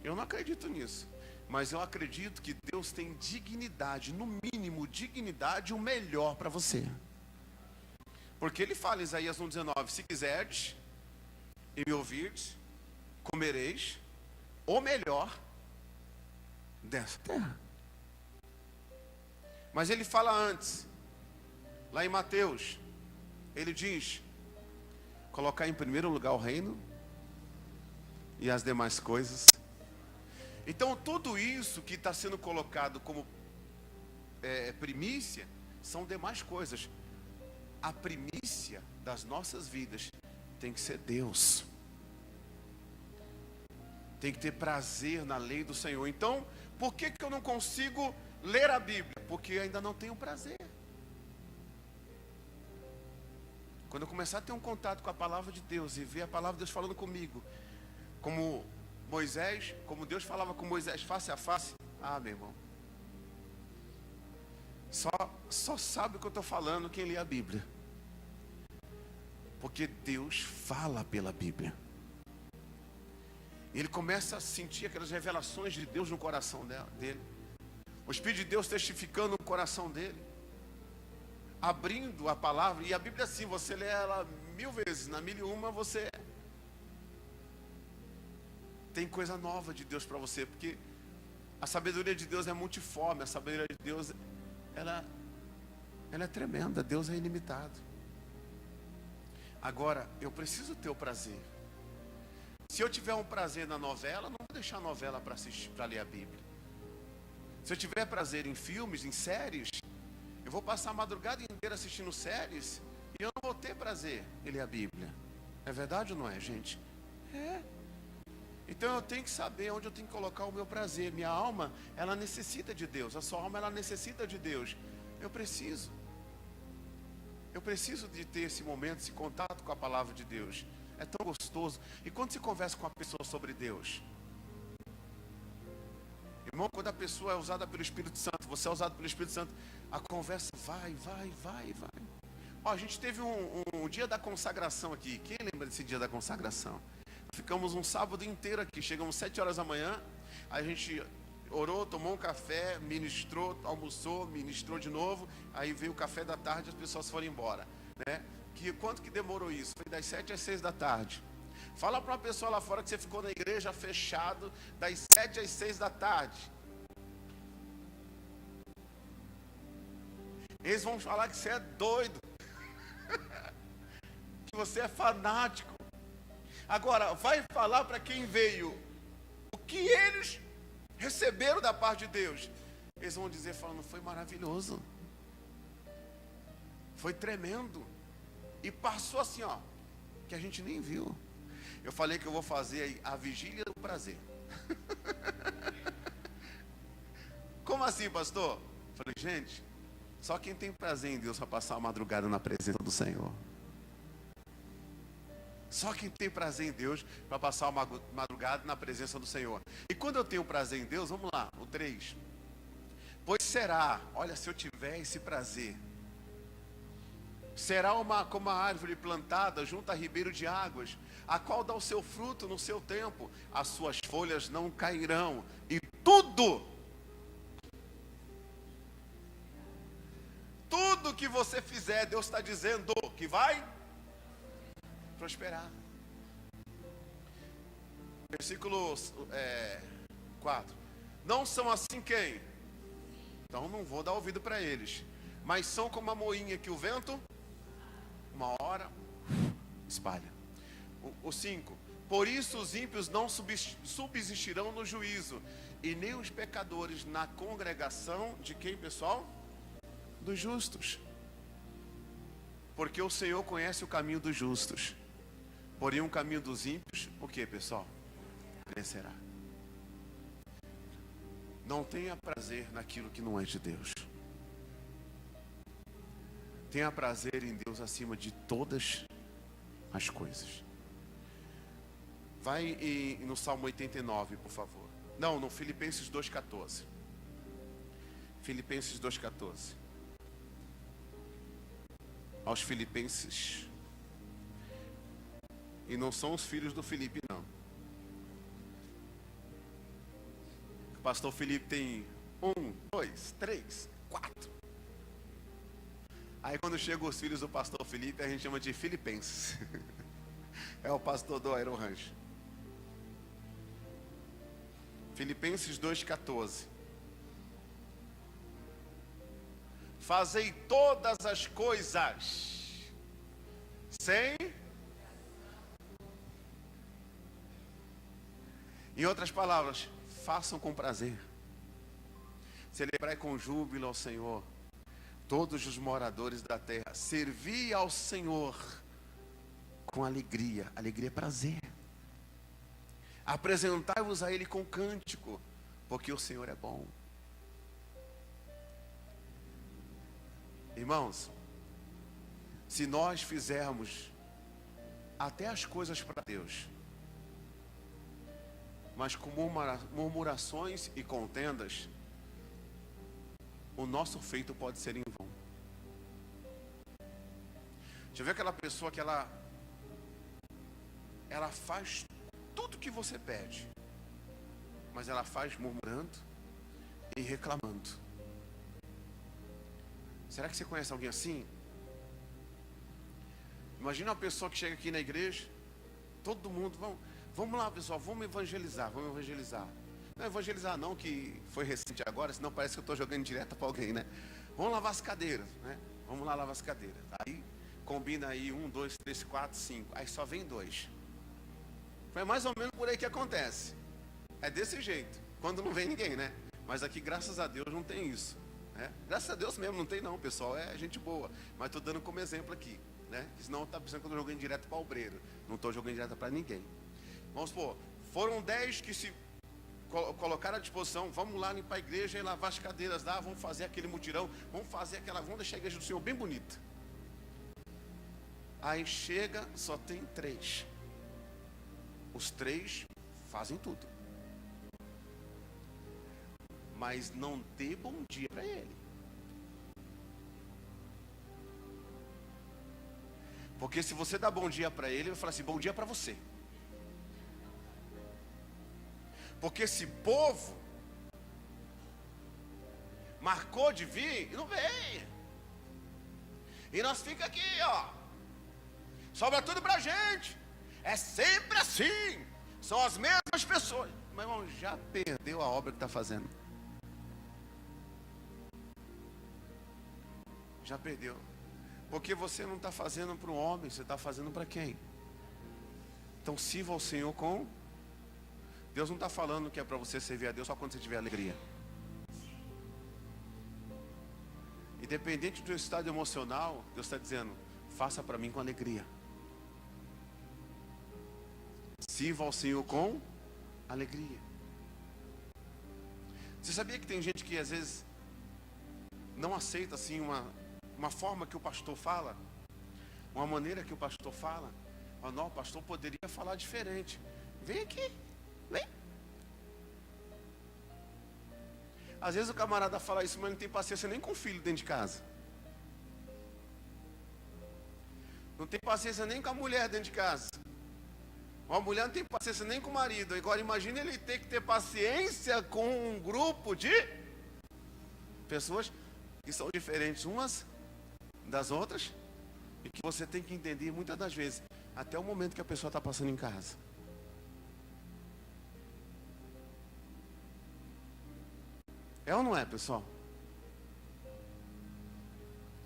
Eu não acredito nisso. Mas eu acredito que Deus tem dignidade, no mínimo dignidade, o melhor para você. Porque Ele fala em Isaías 1,19, se quiserdes e me ouvirdes, comereis o melhor dessa terra. Mas Ele fala antes, lá em Mateus, Ele diz, colocar em primeiro lugar o reino e as demais coisas. Então tudo isso que está sendo colocado como primícia, são demais coisas. A primícia das nossas vidas tem que ser Deus. Tem que ter prazer na lei do Senhor. Então, por que eu não consigo ler a Bíblia? Porque ainda não tenho prazer. Quando eu começar a ter um contato com a palavra de Deus e ver a palavra de Deus falando comigo, como Moisés, como Deus falava com Moisés face a face, meu irmão, só sabe o que eu estou falando quem lê a Bíblia. Porque Deus fala pela Bíblia. Ele começa a sentir aquelas revelações de Deus no coração dele. O Espírito de Deus testificando no coração dele, abrindo a palavra. E a Bíblia assim, você lê ela 1000 vezes, na 1001 você tem coisa nova de Deus para você. Porque a sabedoria de Deus é multiforme. A sabedoria de Deus, ela é tremenda. Deus é ilimitado. Agora, eu preciso ter o prazer. Se eu tiver um prazer na novela, não vou deixar a novela para assistir, para ler a Bíblia. Se eu tiver prazer em filmes, em séries, eu vou passar a madrugada inteira assistindo séries e eu não vou ter prazer em ler a Bíblia. É verdade ou não é, gente? É. Então eu tenho que saber onde eu tenho que colocar o meu prazer. Minha alma, ela necessita de Deus. A sua alma, ela necessita de Deus. Eu preciso de ter esse momento, esse contato com a palavra de Deus. É tão gostoso. E quando se conversa com a pessoa sobre Deus, irmão, quando a pessoa é usada pelo Espírito Santo, você é usado pelo Espírito Santo, a conversa vai. Ó, a gente teve um dia da consagração aqui. Quem lembra desse dia da consagração? Ficamos um sábado inteiro aqui. Chegamos 7 horas da manhã. A gente orou, tomou um café, ministrou, almoçou, ministrou de novo. Aí veio o café da tarde e as pessoas foram embora, né? Quanto que demorou isso? Foi das 7 às 6 da tarde. Fala para uma pessoa lá fora que você ficou na igreja fechado das 7 às 6 da tarde. Eles vão falar que você é doido. Que você é fanático. Agora, vai falar para quem veio o que eles receberam da parte de Deus. Eles vão dizer falando, foi maravilhoso. Foi tremendo. E passou assim, ó, que a gente nem viu. Eu falei que eu vou fazer aí a vigília do prazer. Como assim, pastor? Falei, gente, só quem tem prazer em Deus vai passar a madrugada na presença do Senhor. Só quem tem prazer em Deus vai passar uma madrugada na presença do Senhor. E quando eu tenho prazer em Deus, vamos lá, o 3. Pois será, olha, se eu tiver esse prazer, será como a árvore plantada junto a ribeiro de águas, a qual dá o seu fruto no seu tempo, as suas folhas não cairão, e tudo que você fizer, Deus está dizendo que vai prosperar. Versículo 4. Não são assim quem? Então não vou dar ouvido para eles. Mas são como a moinha que o vento, uma hora, espalha. O 5. Por isso os ímpios não subsistirão no juízo, e nem os pecadores na congregação de quem, pessoal? Dos justos. Porque o Senhor conhece o caminho dos justos. Porém o caminho dos ímpios, o que, pessoal? Perecerá. Não tenha prazer naquilo que não é de Deus. Tenha prazer em Deus acima de todas as coisas. Vai no Salmo 89, por favor. Não, no Filipenses 2,14. Filipenses 2,14. Aos filipenses. E não são os filhos do Filipe, não. O pastor Filipe tem 1, 2, 3, 4. Aí quando chegam os filhos do pastor Filipe, a gente chama de filipenses. É o pastor do Aero Rancho. Filipenses 2,14. Fazei todas as coisas sem... Em outras palavras, façam com prazer. Celebrai com júbilo ao Senhor todos os moradores da terra. Servi ao Senhor com alegria. Alegria é prazer. Apresentai-vos a Ele com cântico, porque o Senhor é bom. Irmãos, se nós fizermos até as coisas para Deus, mas com murmurações e contendas, o nosso feito pode ser em vão. Já viu aquela pessoa que ela faz tudo que você pede, mas ela faz murmurando e reclamando? Será que você conhece alguém assim? Imagina uma pessoa que chega aqui na igreja, todo mundo, vamos lá pessoal, vamos evangelizar. Não evangelizar não, que foi recente agora, senão parece que eu estou jogando direto para alguém, né? Vamos lavar as cadeiras, né? Vamos lá lavar as cadeiras. Aí combina aí 1, 2, 3, 4, 5. Aí só vem 2. Foi mais ou menos por aí que acontece. É desse jeito, quando não vem ninguém, né? Mas aqui, graças a Deus, não tem isso, né? Graças a Deus mesmo, não tem não, pessoal. É gente boa. Mas estou dando como exemplo aqui, né? Senão está pensando que eu estou jogando direto para o obreiro. Não estou jogando direto para ninguém. Vamos supor, foram 10 que se colocaram à disposição. Vamos lá limpar a igreja e lavar as cadeiras lá. Vamos fazer aquele mutirão. Vamos deixar a igreja do Senhor bem bonita. Aí chega, só tem 3. Os 3 fazem tudo, mas não dê bom dia para ele. Porque se você dá bom dia para ele, ele vai falar assim, bom dia para você. Porque esse povo marcou de vir e não vem. E nós fica aqui, ó. Sobra tudo pra gente. É sempre assim. São as mesmas pessoas. Meu irmão, já perdeu a obra que está fazendo. Já perdeu. Porque você não está fazendo para o homem, você está fazendo para quem? Então sirva ao Senhor com... Deus não está falando que é para você servir a Deus só quando você tiver alegria. Independente do seu estado emocional, Deus está dizendo, faça para mim com alegria. Sirva ao Senhor com alegria. Você sabia que tem gente que às vezes não aceita assim uma forma que o pastor fala? Uma maneira que o pastor fala? Oh, não, o pastor poderia falar diferente. Vem aqui, vem. Às vezes o camarada fala isso, mas não tem paciência nem com o filho dentro de casa. Não tem paciência nem com a mulher dentro de casa. Uma mulher não tem paciência nem com o marido. Agora imagine ele ter que ter paciência com um grupo de pessoas que são diferentes umas das outras. E que você tem que entender muitas das vezes, até o momento que a pessoa está passando em casa. É ou não é, pessoal?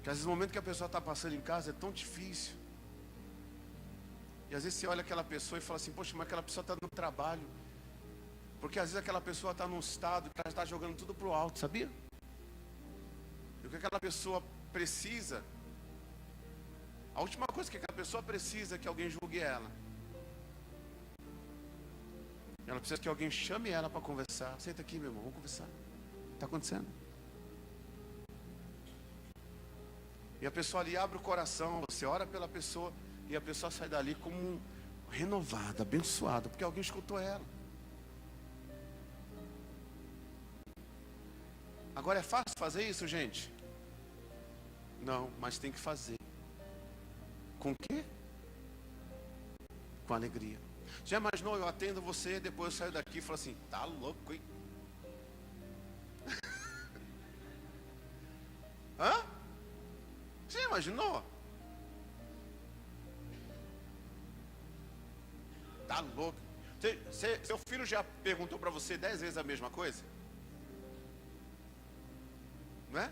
Que às vezes o momento que a pessoa está passando em casa é tão difícil. E às vezes você olha aquela pessoa e fala assim, poxa, mas aquela pessoa está no trabalho. Porque às vezes aquela pessoa está num estado que ela está jogando tudo para o alto, sabia? E o que aquela pessoa precisa, a última coisa que aquela pessoa precisa é que alguém julgue ela. Ela precisa que alguém chame ela para conversar. Senta aqui, meu irmão, vamos conversar. Está acontecendo? E a pessoa ali abre o coração, você ora pela pessoa e a pessoa sai dali como renovada, abençoada, porque alguém escutou ela. Agora é fácil fazer isso, gente? Não, mas tem que fazer. Com o quê? Com alegria. Já imaginou, eu atendo você, depois eu saio daqui e falo assim, tá louco, hein? Hã? Você imaginou? Tá louco. Seu filho já perguntou para você 10 vezes a mesma coisa? Não é?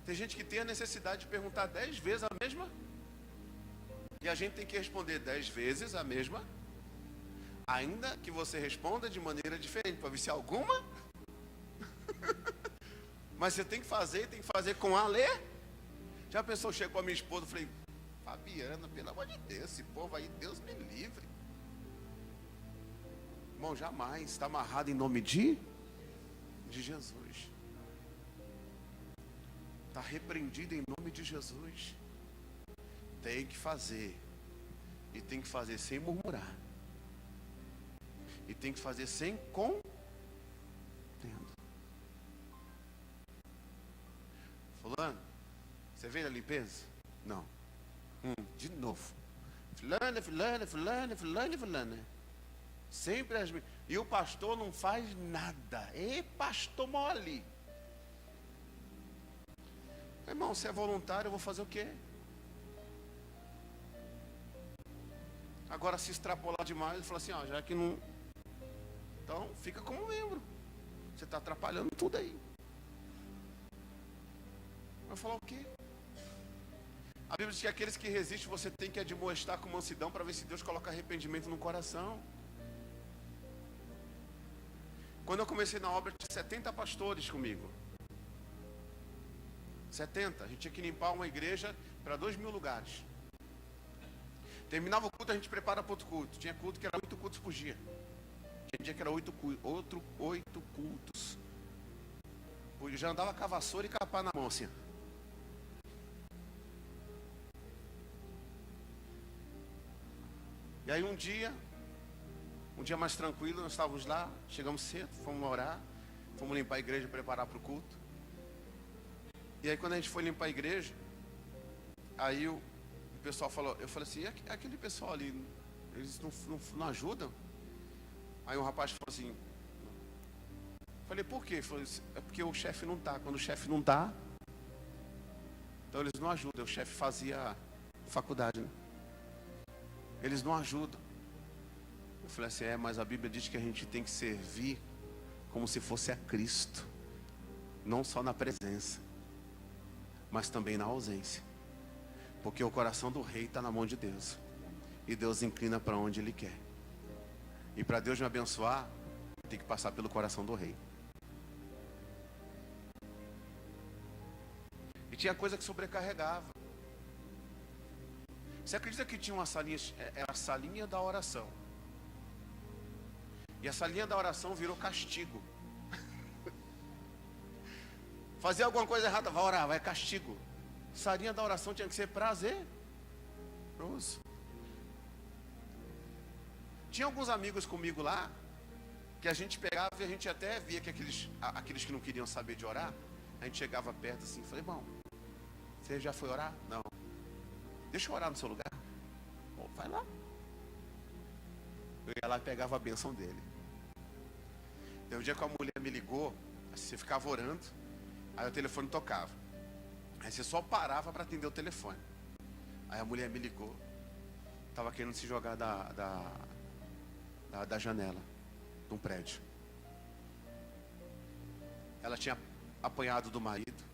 Tem gente que tem a necessidade de perguntar 10 vezes a mesma. E a gente tem que responder 10 vezes a mesma. Ainda que você responda de maneira diferente, para ver se alguma. Mas você tem que fazer com alegria. Já pensou, chegou a minha esposa e falei, Fabiana, pelo amor de Deus, esse povo aí, Deus me livre. Irmão, jamais, está amarrado em nome de Jesus. Está repreendido em nome de Jesus. Tem que fazer. E tem que fazer sem murmurar. E tem que fazer sem contenda. Fulano, você veio da limpeza? Não. De novo. Fulano. Sempre as mesmas. E o pastor não faz nada. E pastor mole. Irmão, se é voluntário, eu vou fazer o quê? Agora, se extrapolar demais, ele fala assim, ó, já que não... Então, fica como membro. Você está atrapalhando tudo aí. Vai falar o quê? A Bíblia diz que aqueles que resistem, você tem que admoestar com mansidão para ver se Deus coloca arrependimento no coração. Quando eu comecei na obra, tinha 70 pastores comigo. 70. A gente tinha que limpar uma igreja para 2.000 lugares. Terminava o culto, a gente prepara para outro culto. Tinha culto que era 8 cultos por dia. Tinha dia que era 8 cultos. Eu já andava com a vassoura e capar na mão assim. E aí um dia mais tranquilo, nós estávamos lá, chegamos cedo, fomos orar, fomos limpar a igreja, preparar para o culto. E aí quando a gente foi limpar a igreja, aí O pessoal falou, eu falei assim, aquele pessoal ali, eles não ajudam? Aí um rapaz falou assim, falei, por quê? Falei, é porque o chefe não está. Quando o chefe não está, então eles não ajudam. O chefe fazia faculdade, né? Eles não ajudam. Eu falei assim, mas a Bíblia diz que a gente tem que servir como se fosse a Cristo. Não só na presença, mas também na ausência. Porque o coração do rei está na mão de Deus. E Deus inclina para onde Ele quer. E para Deus me abençoar, tem que passar pelo coração do rei. E tinha coisa que sobrecarregava. Você acredita que tinha uma salinha, a salinha da oração. E a salinha da oração virou castigo. Fazia alguma coisa errada, vai orar, vai castigo. Salinha da oração tinha que ser prazeroso. Tinha alguns amigos comigo lá, que a gente pegava e a gente até via que aqueles que não queriam saber de orar, a gente chegava perto assim, falei, irmão, você já foi orar? Não. Deixa eu orar no seu lugar. Oh, vai lá. Eu ia lá e pegava a bênção dele. Tem um dia que a mulher me ligou, assim, você ficava orando, aí o telefone tocava. Aí você só parava para atender o telefone. Aí a mulher me ligou, estava querendo se jogar da janela de um prédio. Ela tinha apanhado do marido.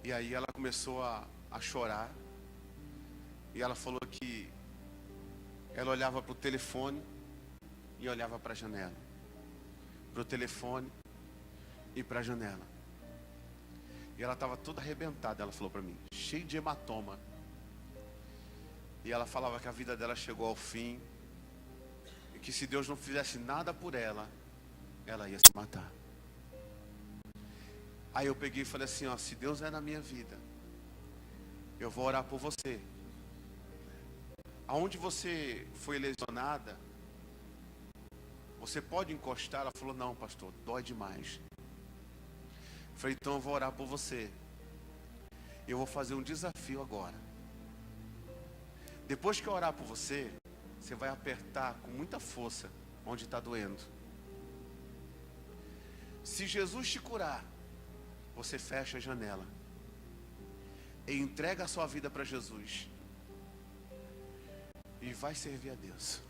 E aí ela começou a chorar. E ela falou que ela olhava para o telefone e olhava para a janela. Para o telefone e para a janela. E ela estava toda arrebentada, ela falou para mim, cheia de hematoma. E ela falava que a vida dela chegou ao fim. E que se Deus não fizesse nada por ela, ela ia se matar. Aí eu peguei e falei assim, ó, se Deus é na minha vida, eu vou orar por você. Aonde você foi lesionada, você pode encostar? Ela falou, não, pastor, dói demais. Eu falei, então eu vou orar por você. Eu vou fazer um desafio agora. Depois que eu orar por você, você vai apertar com muita força onde está doendo. Se Jesus te curar, você fecha a janela e entrega a sua vida para Jesus e vai servir a Deus.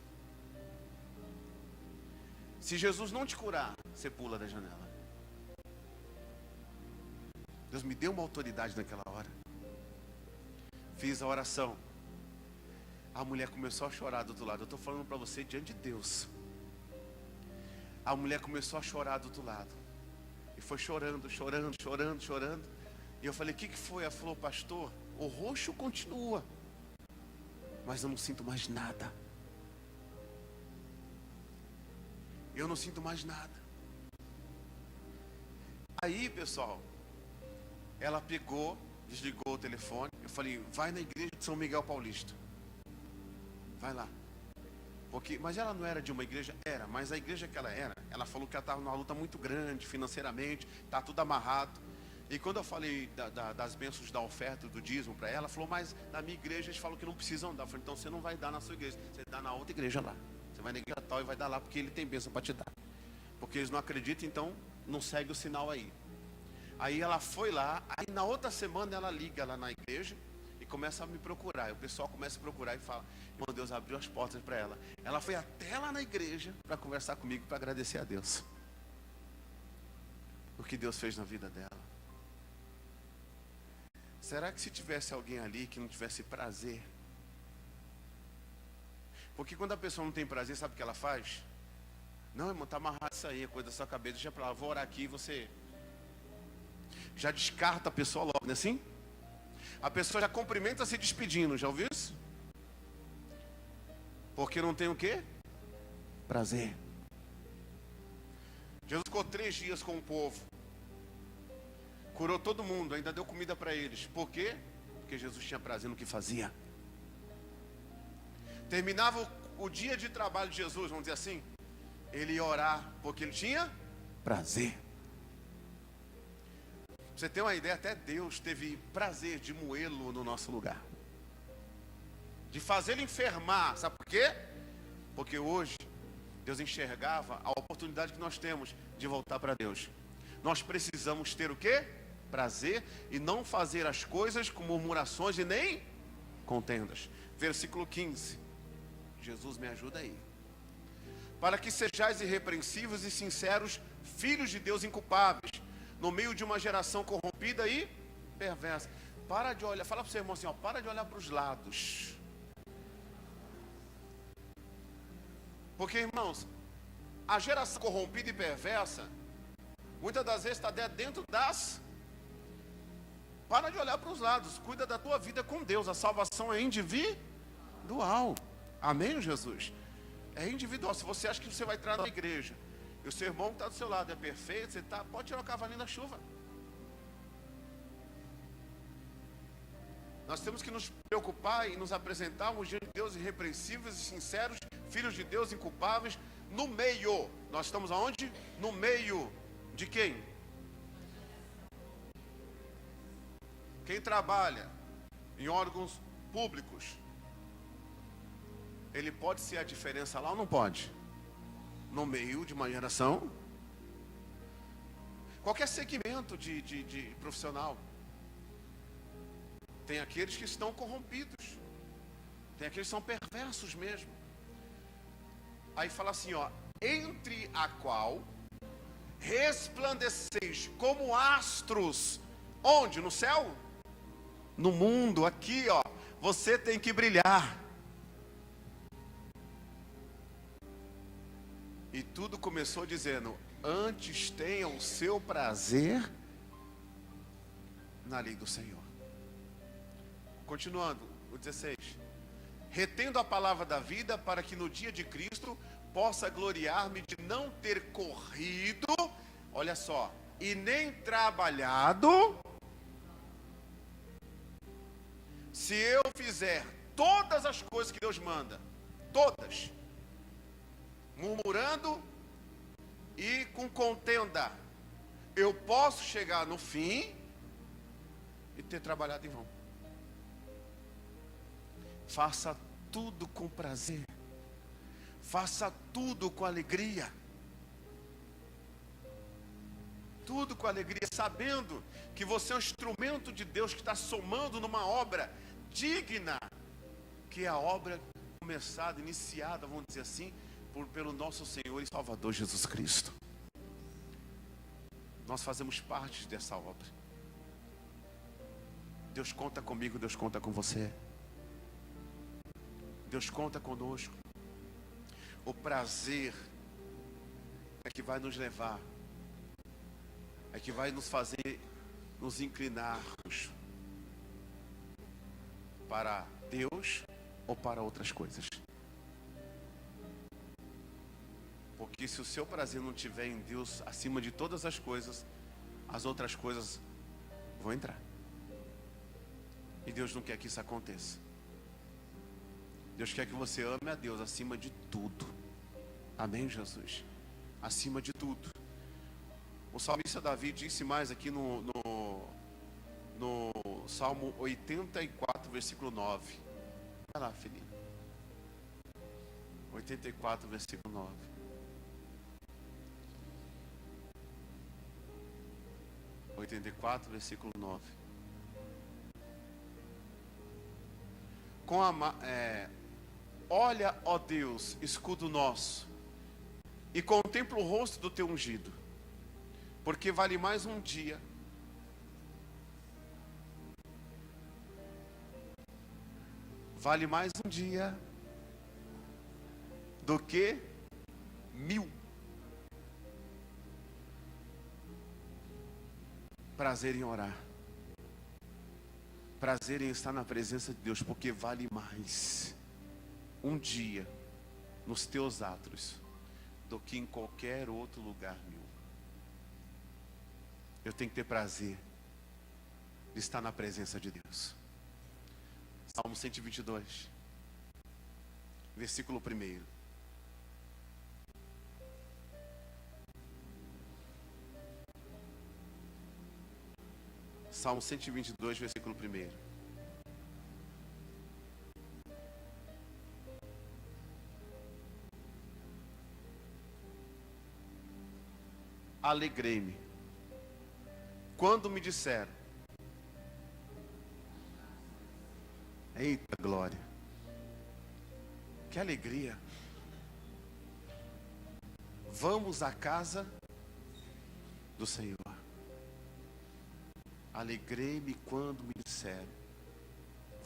Se Jesus não te curar, você pula da janela. Deus me deu uma autoridade naquela hora. Fiz a oração. A mulher começou a chorar do outro lado. Eu estou falando para você diante de Deus. A mulher começou a chorar do outro lado. E foi chorando, chorando, chorando, chorando. E eu falei, o que foi? Ela falou, pastor, o roxo continua, mas eu não sinto mais nada. Eu não sinto mais nada. Aí, pessoal, ela pegou, desligou o telefone. Eu falei, vai na igreja de São Miguel Paulista. Vai lá. Mas ela não era de uma igreja? Era, mas a igreja que ela era, ela falou que ela estava numa luta muito grande financeiramente, está tudo amarrado. E quando eu falei das bênçãos da oferta, do dízimo para ela, ela falou, mas na minha igreja eles falam que não precisam dar. Eu falei, então você não vai dar na sua igreja, você dá na outra igreja lá. Você vai na igreja tal e vai dar lá, porque ele tem bênção para te dar. Porque eles não acreditam, então não segue o sinal aí. Aí ela foi lá, aí na outra semana ela liga lá na igreja e começa a me procurar. E o pessoal começa a procurar e fala, irmão, Deus abriu as portas para ela. Ela foi até lá na igreja para conversar comigo, para agradecer a Deus o que Deus fez na vida dela. Será que se tivesse alguém ali que não tivesse prazer? Porque quando a pessoa não tem prazer, sabe o que ela faz? Não, irmão, está amarrado isso aí, é coisa da sua cabeça, deixa para lá, vou orar aqui e você já descarta a pessoa logo, não é assim? A pessoa já cumprimenta se despedindo, já ouviu isso? Porque não tem o quê? Prazer. Jesus ficou 3 dias com o povo. Curou todo mundo, ainda deu comida para eles. Por quê? Porque Jesus tinha prazer no que fazia. Terminava o dia de trabalho de Jesus, vamos dizer assim, ele ia orar, porque ele tinha prazer. você ter uma ideia, até Deus teve prazer de moê-lo no nosso lugar, de fazê-lo enfermar. Sabe por quê? Porque hoje Deus enxergava a oportunidade que nós temos de voltar para Deus. Nós precisamos ter o quê? Prazer, e não fazer as coisas com murmurações e nem contendas. Versículo 15. Jesus, me ajuda aí. Para que sejais irrepreensíveis e sinceros, filhos de Deus inculpáveis, no meio de uma geração corrompida e perversa. Para de olhar, fala para o seu irmão assim, ó, para de olhar para os lados. Porque, irmãos, a geração corrompida e perversa, muitas das vezes está dentro das... Para de olhar para os lados, cuida da tua vida com Deus. A salvação é individual. Amém, Jesus? É individual. Se você acha que você vai entrar na igreja e o seu irmão que está do seu lado é perfeito, você pode tirar o cavalinho da chuva. Nós temos que nos preocupar e nos apresentarmos diante de Deus irrepreensíveis e sinceros, filhos de Deus inculpáveis, no meio. Nós estamos aonde? No meio de quem? Quem trabalha em órgãos públicos, ele pode ser a diferença lá ou não pode? No meio de uma geração. Qualquer segmento de profissional. Tem aqueles que estão corrompidos. Tem aqueles que são perversos mesmo. Aí fala assim, ó, entre a qual resplandeceis como astros. Onde? No céu? No mundo, aqui, ó. Você tem que brilhar. E tudo começou dizendo: antes tenha o seu prazer na lei do Senhor. Continuando, o 16. Retendo a palavra da vida, para que no dia de Cristo possa gloriar-me de não ter corrido, olha só, e nem trabalhado, se eu fizer todas as coisas que Deus manda, todas, murmurando e com contenda, eu posso chegar no fim e ter trabalhado em vão. Faça tudo com prazer, faça tudo com alegria, tudo com alegria, sabendo que você é um instrumento de Deus que está somando numa obra digna, que é a obra começada, iniciada, vamos dizer assim, pelo nosso Senhor e Salvador Jesus Cristo. Nós fazemos parte dessa obra. Deus conta comigo, Deus conta com você. Deus conta conosco. O prazer é que vai nos levar, é que vai nos fazer nos inclinarmos para Deus ou para outras coisas. Porque se o seu prazer não estiver em Deus acima de todas as coisas, as outras coisas vão entrar. E Deus não quer que isso aconteça. Deus quer que você ame a Deus acima de tudo. Amém, Jesus? Acima de tudo. O salmista Davi disse mais aqui no Salmo 84, versículo 9. Vai lá, filhinho. 84, versículo 9. Versículo 9. Olha, ó Deus, escudo nosso, e contempla o rosto do teu ungido, porque vale mais um dia do que 1000. Prazer em orar, prazer em estar na presença de Deus, porque vale mais um dia nos teus átrios do que em qualquer outro lugar meu. Eu tenho que ter prazer de estar na presença de Deus. Salmo 122, versículo 1. Salmo 122, versículo 1. Alegrei-me quando me disseram. Eita glória, que alegria. Vamos à casa do Senhor. Alegrei-me quando me disseram,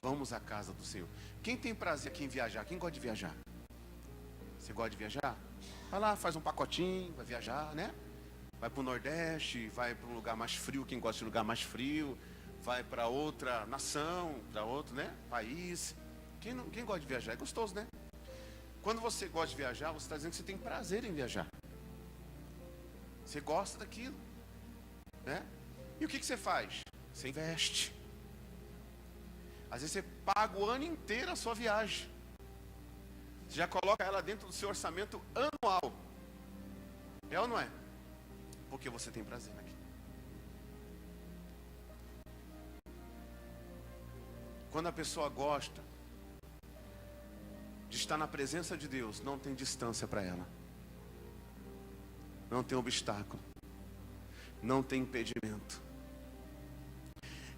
vamos à casa do Senhor. Quem tem prazer aqui em viajar? Quem gosta de viajar? Você gosta de viajar? Vai lá, faz um pacotinho, vai viajar, né? Vai para o Nordeste, vai para um lugar mais frio, quem gosta de lugar mais frio, vai para outra nação, para outro, né, país. Quem gosta de viajar? É gostoso, né? Quando você gosta de viajar, você está dizendo que você tem prazer em viajar. Você gosta daquilo, né? E o que você faz? Você investe. Às vezes você paga o ano inteiro a sua viagem. Você já coloca ela dentro do seu orçamento anual. É ou não é? Porque você tem prazer naquilo. Quando a pessoa gosta de estar na presença de Deus, não tem distância para ela. Não tem obstáculo. Não tem impedimento.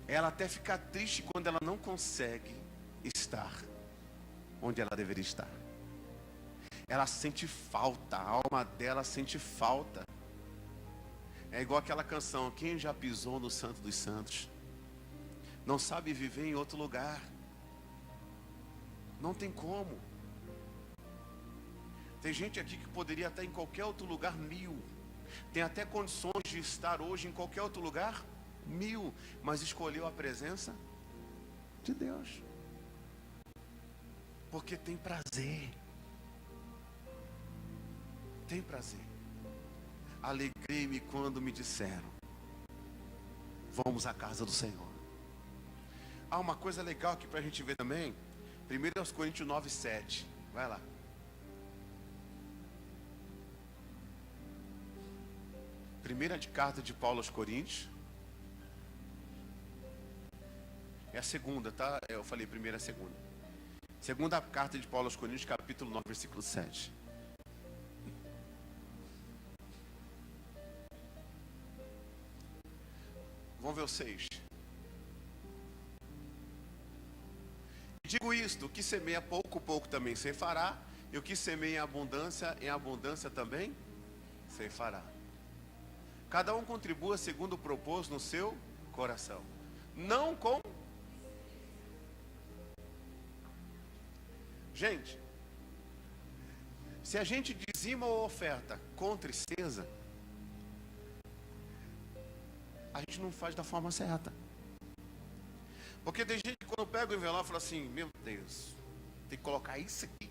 Ela até fica triste quando ela não consegue estar onde ela deveria estar. Ela sente falta, a alma dela sente falta. É igual aquela canção, quem já pisou no Santo dos Santos não sabe viver em outro lugar. Não tem como. Tem gente aqui que poderia estar em qualquer outro lugar 1000. Tem até condições de estar hoje em qualquer outro lugar 1000, mas escolheu a presença de Deus. Porque tem prazer. Tem prazer. Alegrei-me quando me disseram, vamos à casa do Senhor. Há uma coisa legal aqui para a gente ver também. 1 Coríntios 9, 7. Vai lá. Primeira carta de Paulo aos Coríntios. É a segunda, tá? Eu falei primeira, segunda. Segunda carta de Paulo aos Coríntios, capítulo 9, versículo 7. Vamos ver o 6. Digo isto, o que semeia pouco, pouco também ceifará, e o que semeia em abundância também ceifará. Cada um contribua segundo o propôs no seu coração. Não com... Gente, se a gente dizima ou oferta com tristeza, a gente não faz da forma certa. Porque tem gente que quando pega o envelope fala assim, meu Deus, tem que colocar isso aqui.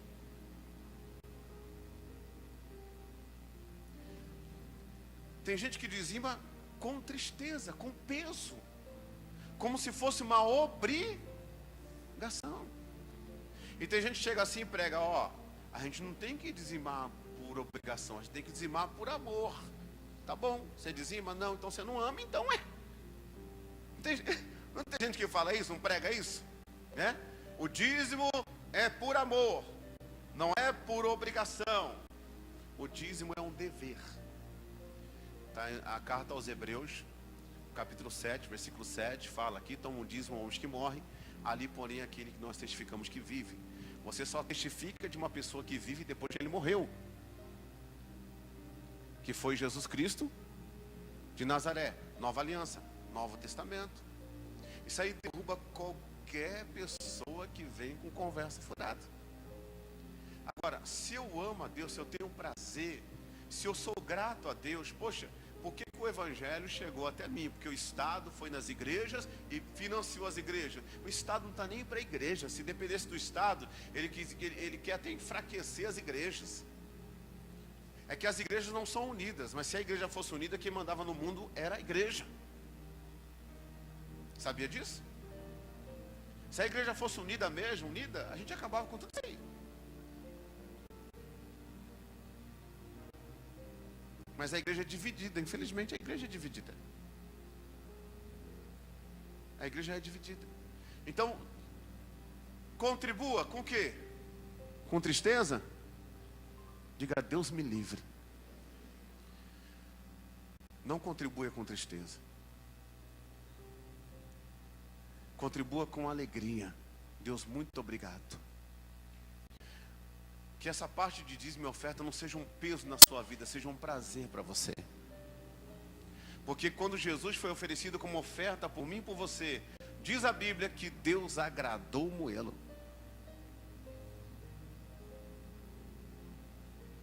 Tem gente que dizima com tristeza, com peso, como se fosse uma obrigação. E tem gente que chega assim e prega, ó, a gente não tem que dizimar por obrigação, a gente tem que dizimar por amor. Tá bom, você dizima? Não, então você não ama, então é. Não tem gente que fala isso, não prega isso, né? O dízimo é por amor, não é por obrigação. O dízimo é um dever. Tá, a carta aos Hebreus, capítulo 7, versículo 7, fala aqui, toma um dízimo aos que morrem, ali porém aquele que nós testificamos que vive. Você só testifica de uma pessoa que vive depois que ele morreu, que foi Jesus Cristo de Nazaré, nova aliança, Novo Testamento. Isso aí derruba qualquer pessoa que vem com conversa furada. Agora, se eu amo a Deus, se eu tenho prazer, se eu sou grato a Deus, poxa, por que o Evangelho chegou até mim? Porque o Estado foi nas igrejas e financiou as igrejas. O Estado não está nem para a igreja. Se dependesse do Estado, ele quer até enfraquecer as igrejas. É que as igrejas não são unidas, mas se a igreja fosse unida, quem mandava no mundo era a igreja. Sabia disso? Se a igreja fosse unida mesmo, a gente acabava com tudo isso aí. Mas a igreja é dividida, infelizmente a igreja é dividida. A igreja é dividida. Então, contribua com o quê? Com tristeza? Diga, Deus me livre. Não contribua com tristeza. Contribua com alegria. Deus, muito obrigado. Que essa parte de dízimo e oferta não seja um peso na sua vida, seja um prazer para você. Porque quando Jesus foi oferecido como oferta por mim e por você, diz a Bíblia que Deus agradou moê-lo.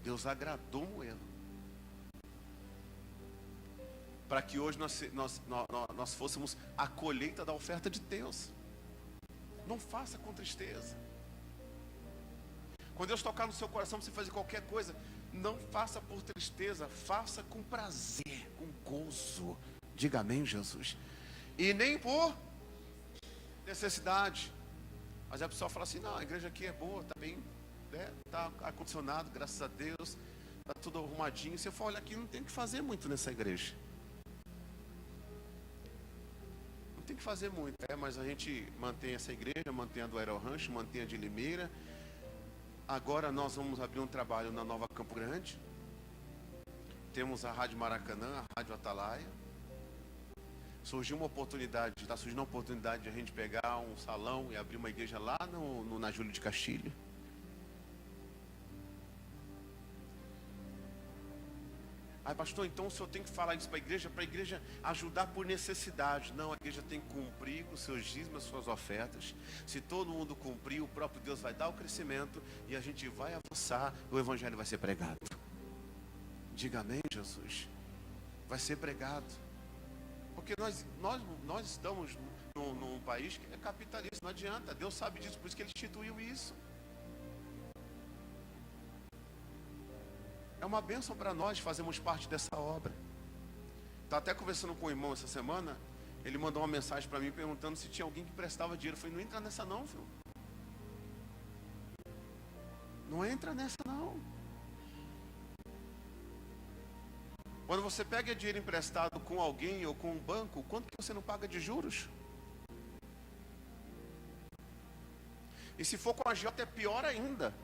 Deus agradou moê-lo. Para que hoje nós fôssemos a colheita da oferta de Deus. Não faça com tristeza. Quando Deus tocar no seu coração para você fazer qualquer coisa, não faça por tristeza, faça com prazer, com gozo. Diga amém, Jesus. E nem por necessidade. Mas a pessoa fala assim, não, a igreja aqui é boa, está bem, né? Está ar-condicionado, graças a Deus, está tudo arrumadinho. Se eu for olhar aqui, não tem que fazer muito nessa igreja. Não tem que fazer muito, mas a gente mantém essa igreja, mantém a do Aerorancho, mantém a de Limeira. Agora nós vamos abrir um trabalho na Nova Campo Grande. Temos a Rádio Maracanã, a Rádio Atalaia. Surgiu uma oportunidade, está surgindo uma oportunidade de a gente pegar um salão e abrir uma igreja lá na Júlio de Castilho. Aí, pastor, então o senhor tem que falar isso para a igreja ajudar por necessidade. Não, a igreja tem que cumprir com os seus dízimos, as suas ofertas. Se todo mundo cumprir, o próprio Deus vai dar o crescimento e a gente vai avançar, o evangelho vai ser pregado. Diga amém, Jesus. Vai ser pregado. Porque nós estamos num país que é capitalista, não adianta. Deus sabe disso, por isso que Ele instituiu isso. É uma bênção para nós fazermos parte dessa obra. Estava até conversando com o irmão essa semana. Ele mandou uma mensagem para mim perguntando se tinha alguém que prestava dinheiro. Eu falei, não entra nessa não, filho. Não entra nessa não. Quando você pega dinheiro emprestado com alguém ou com um banco, quanto que você não paga de juros? E se for com a agiota é pior ainda.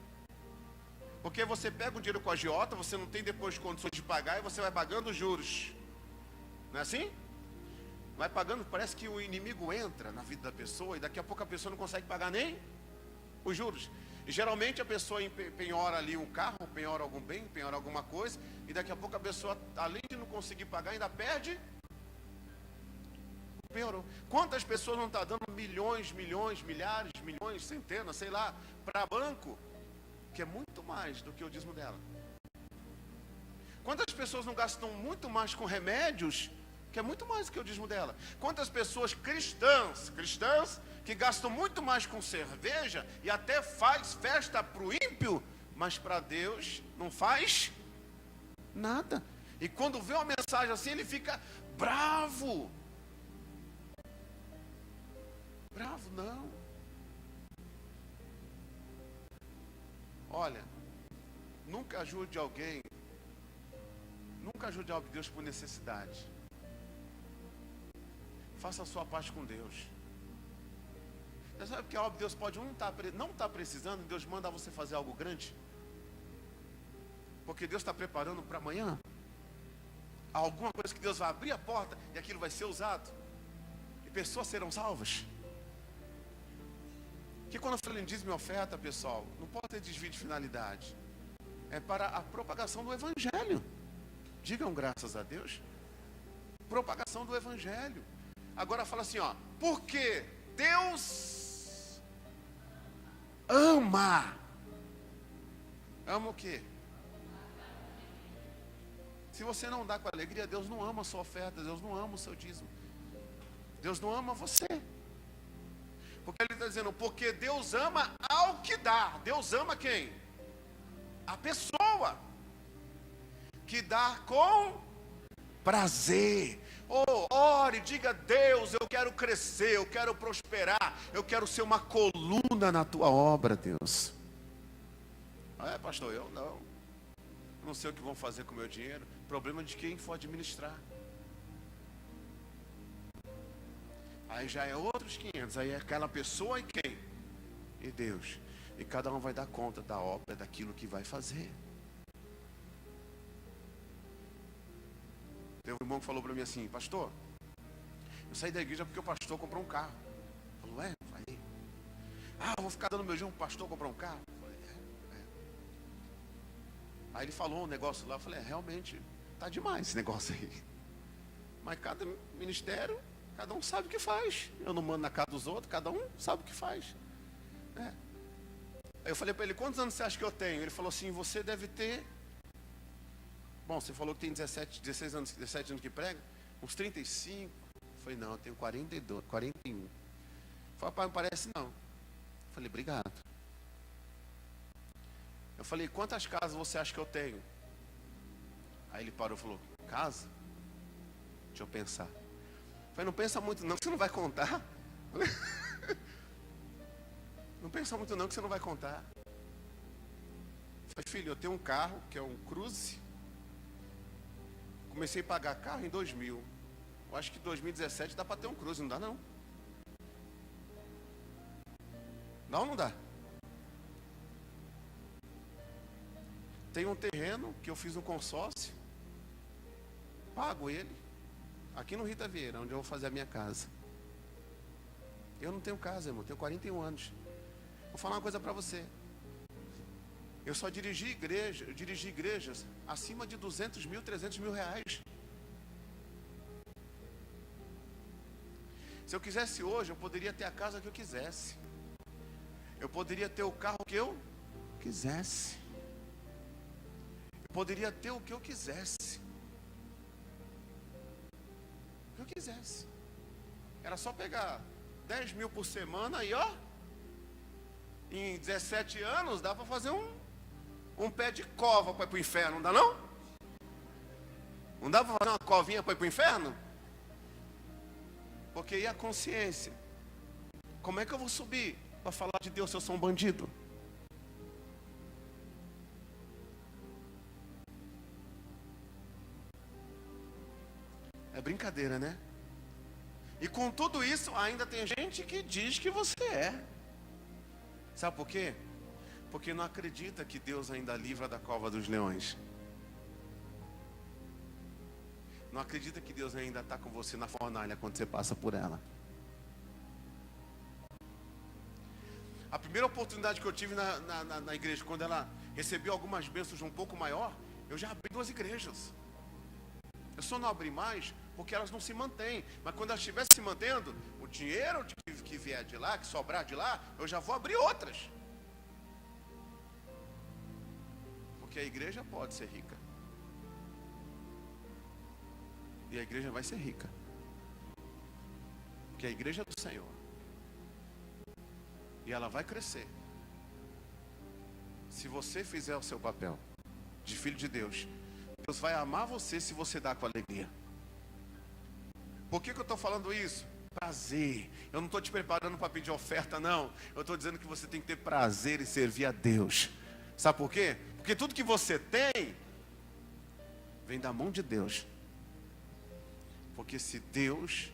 Porque você pega o dinheiro com a agiota, você não tem depois condições de pagar e você vai pagando juros. Não é assim? Vai pagando, parece que o inimigo entra na vida da pessoa e daqui a pouco a pessoa não consegue pagar nem os juros. E geralmente a pessoa penhora ali um carro, penhora algum bem, penhora alguma coisa, e daqui a pouco a pessoa, além de não conseguir pagar, ainda perde. Penhorou. Quantas pessoas não estão dando milhões, milhares, milhões, centenas, sei lá, para banco, que é muito mais do que o dízimo dela. Quantas pessoas não gastam muito mais com remédios, que é muito mais do que o dízimo dela? Quantas pessoas cristãs que gastam muito mais com cerveja e até faz festa para o ímpio, mas para Deus não faz nada. E quando vê uma mensagem assim, ele fica bravo. Bravo não. Olha, nunca ajude alguém, nunca ajude Deus por necessidade. Faça a sua parte com Deus. Você sabe que Deus pode não estar precisando, Deus manda você fazer algo grande? Porque Deus está preparando para amanhã alguma coisa que Deus vai abrir a porta e aquilo vai ser usado. E pessoas serão salvas. Que quando eu falo em dízimo e oferta, pessoal, não pode ter desvio de finalidade. É para a propagação do Evangelho. Digam graças a Deus. Propagação do Evangelho. Agora fala assim, ó. Porque Deus ama. Ama o quê? Se você não dá com alegria, Deus não ama a sua oferta. Deus não ama o seu dízimo. Deus não ama você. Porque ele está dizendo, porque Deus ama ao que dá. Deus ama quem? A pessoa. Que dá com prazer. Ore, diga, Deus, eu quero crescer, eu quero prosperar, eu quero ser uma coluna na tua obra, Deus. Pastor, eu não sei o que vão fazer com o meu dinheiro. Problema de quem for administrar. Aí já é outros 500. Aí é aquela pessoa e quem? E Deus. E cada um vai dar conta da obra, daquilo que vai fazer. Teve um irmão que falou para mim assim: pastor, eu saí da igreja porque o pastor comprou um carro. Falou, falei. Eu vou ficar dando meu jeito, o pastor comprou um carro. Falei, Aí ele falou um negócio lá, eu falei, realmente, tá demais esse negócio aí. Mas cada ministério, cada um sabe o que faz. Eu não mando na casa dos outros, cada um sabe o que faz. Aí eu falei para ele, quantos anos você acha que eu tenho? Ele falou assim, você deve ter... Bom, você falou que tem 17 anos que prega, uns 35. Eu falei, não, eu tenho 42, 41. Eu falei, pai, não parece não. Eu falei, obrigado. Eu falei, quantas casas você acha que eu tenho? Aí ele parou e falou, casa? Deixa eu pensar. Eu falei, não pensa muito não, que você não vai contar. Não pensa muito não, que você não vai contar. Eu falei, filho, eu tenho um carro, que é um Cruze. Comecei a pagar carro em 2000. Eu acho que em 2017 dá para ter um Cruze, não dá não? Dá ou não dá? Tem um terreno que eu fiz um consórcio, pago ele, aqui no Rita Vieira, onde eu vou fazer a minha casa. Eu não tenho casa, irmão, tenho 41 anos. Vou falar uma coisa para você. Eu só dirigi igrejas acima de 200 mil, 300 mil reais. Se eu quisesse hoje, eu poderia ter a casa que eu quisesse. Eu poderia ter o carro que eu quisesse. Eu poderia ter o que eu quisesse. O que eu quisesse. Era só pegar 10 mil por semana e em 17 anos dá para fazer um pé de cova para ir para o inferno, não dá não? Não dá para fazer uma covinha para ir para o inferno? Porque e a consciência? Como é que eu vou subir para falar de Deus se eu sou um bandido? É brincadeira, né? E com tudo isso, ainda tem gente que diz que você é. Sabe por quê? Porque não acredita que Deus ainda livra da cova dos leões. Não acredita que Deus ainda está com você na fornalha quando você passa por ela. A primeira oportunidade que eu tive na igreja, quando ela recebeu algumas bênçãos um pouco maior, eu já abri 2 igrejas. Eu só não abri mais porque elas não se mantêm. Mas quando elas estivessem se mantendo, o dinheiro que vier de lá, que sobrar de lá, eu já vou abrir outras. Porque a igreja pode ser rica. E a igreja vai ser rica. Porque a igreja é do Senhor. E ela vai crescer. Se você fizer o seu papel de filho de Deus, Deus vai amar você se você dá com alegria. Por que eu estou falando isso? Prazer. Eu não estou te preparando para pedir oferta, não. Eu estou dizendo que você tem que ter prazer em servir a Deus. Sabe por quê? Porque tudo que você tem vem da mão de Deus. Porque se Deus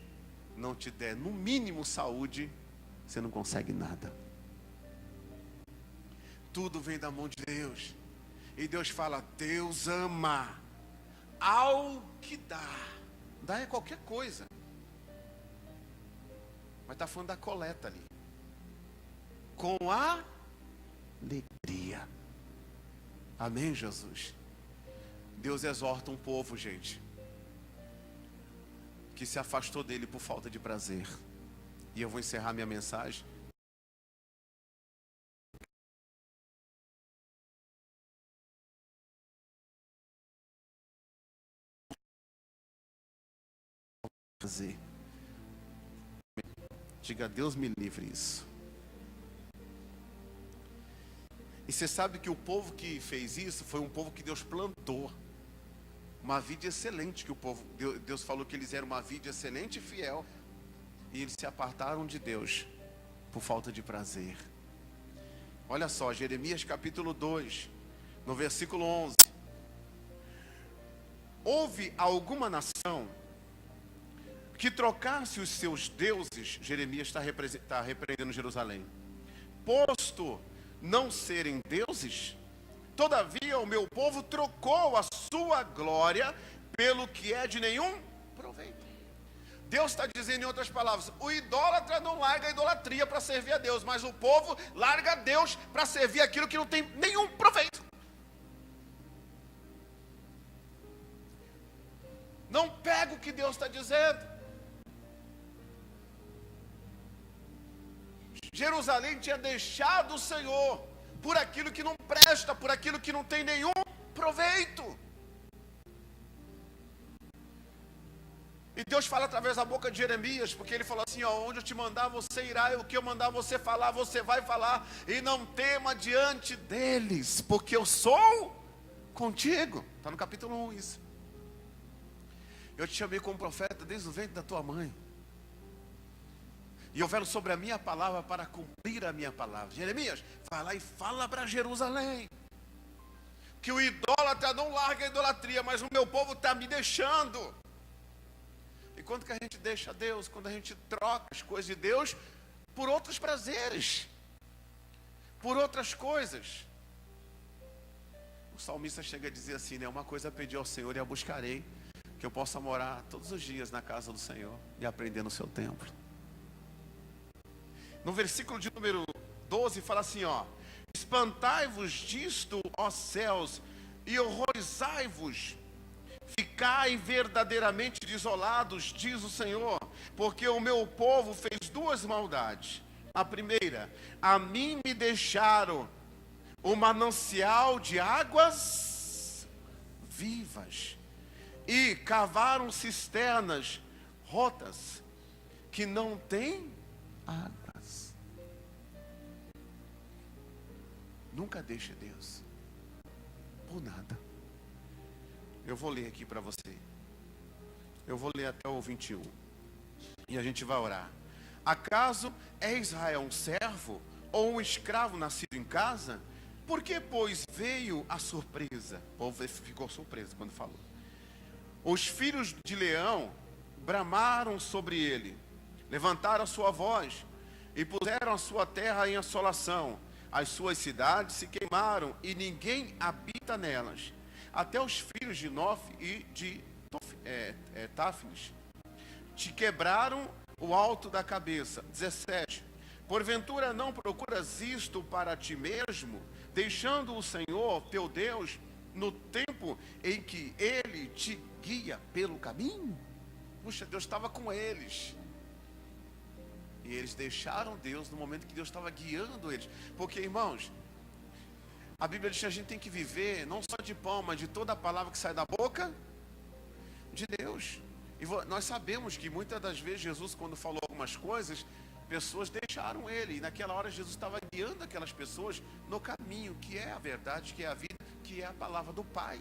não te der no mínimo saúde, você não consegue nada. Tudo vem da mão de Deus. E Deus fala, Deus ama ao que dá. Dá é qualquer coisa. Mas está falando da coleta ali. Com alegria. Amém, Jesus? Deus exorta um povo, gente, que se afastou dele por falta de prazer. E eu vou encerrar minha mensagem. Prazer. Diga, Deus me livre isso. E você sabe que o povo que fez isso foi um povo que Deus plantou. Uma vida excelente que o povo, Deus falou que eles eram uma vida excelente e fiel. E eles se apartaram de Deus por falta de prazer. Olha só, Jeremias capítulo 2, no versículo 11. Houve alguma nação que trocasse os seus deuses, Jeremias está repreendendo Jerusalém, posto não serem deuses, todavia o meu povo trocou a sua glória pelo que é de nenhum proveito. Deus está dizendo, em outras palavras, o idólatra não larga a idolatria para servir a Deus, mas o povo larga a Deus para servir aquilo que não tem nenhum proveito. Não pega o que Deus está dizendo. Jerusalém tinha deixado o Senhor por aquilo que não presta, por aquilo que não tem nenhum proveito. E Deus fala através da boca de Jeremias, porque ele falou assim, ó, onde eu te mandar você irá, e o que eu mandar você falar, você vai falar, e não tema diante deles, porque eu sou contigo. Está no capítulo 1 isso. Eu te chamei como profeta desde o ventre da tua mãe. E eu velo sobre a minha palavra para cumprir a minha palavra. Jeremias, vai lá e fala para Jerusalém, que o idólatra não larga a idolatria, mas o meu povo está me deixando. E quando que a gente deixa Deus? Quando a gente troca as coisas de Deus por outros prazeres, por outras coisas. O salmista chega a dizer assim, né? Uma coisa pedi ao Senhor e a buscarei, que eu possa morar todos os dias na casa do Senhor e aprender no seu templo. No versículo de número 12 fala assim, ó, espantai-vos disto, ó céus, e horrorizai-vos, ficai verdadeiramente desolados, diz o Senhor, porque o meu povo fez duas maldades. A primeira, a mim me deixaram o manancial de águas vivas, e cavaram cisternas rotas, que não têm águas. Nunca deixe Deus por nada. Eu vou ler aqui para você. Eu vou ler até o 21. E a gente vai orar. Acaso é Israel um servo ou um escravo nascido em casa? Por que, pois, veio a surpresa? O povo ficou surpreso quando falou. Os filhos de Leão bramaram sobre ele, levantaram a sua voz e puseram a sua terra em assolação. As suas cidades se queimaram e ninguém habita nelas. Até os filhos de Nof e de Táfnis te quebraram o alto da cabeça. 17. Porventura não procuras isto para ti mesmo, deixando o Senhor teu Deus no tempo em que Ele te guia pelo caminho? Puxa, Deus estava com eles. E eles deixaram Deus no momento que Deus estava guiando eles. Porque, irmãos, a Bíblia diz que a gente tem que viver não só de pão, mas de toda a palavra que sai da boca de Deus. E nós sabemos que muitas das vezes Jesus, quando falou algumas coisas, pessoas deixaram Ele. E naquela hora Jesus estava guiando aquelas pessoas no caminho, que é a verdade, que é a vida, que é a palavra do Pai,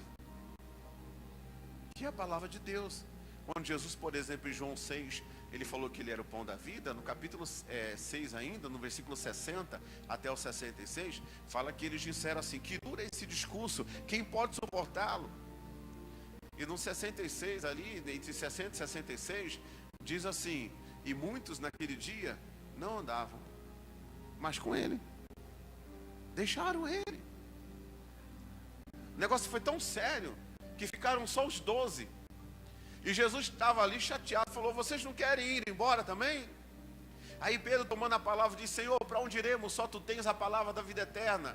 que é a palavra de Deus. Quando Jesus, por exemplo, em João 6, ele falou que ele era o pão da vida, no capítulo 6 ainda, no versículo 60 até o 66, fala que eles disseram assim, que dura esse discurso, quem pode suportá-lo? E no 66 ali, entre 60 e 66, diz assim, e muitos naquele dia não andavam mais com ele, deixaram ele. O negócio foi tão sério, que ficaram só os 12. E Jesus estava ali chateado, falou, vocês não querem ir embora também? Aí Pedro, tomando a palavra, disse, Senhor, para onde iremos? Só tu tens a palavra da vida eterna.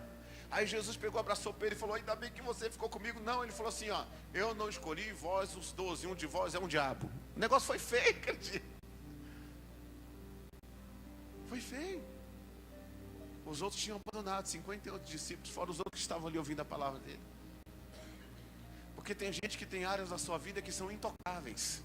Aí Jesus pegou, abraçou Pedro e falou, ainda bem que você ficou comigo. Não, ele falou assim, ó, eu não escolhi vós os 12, um de vós é um diabo. O negócio foi feio, acredito. Foi feio. Os outros tinham abandonado, 58 discípulos, fora os outros que estavam ali ouvindo a palavra dele. Porque tem gente que tem áreas da sua vida que são intocáveis.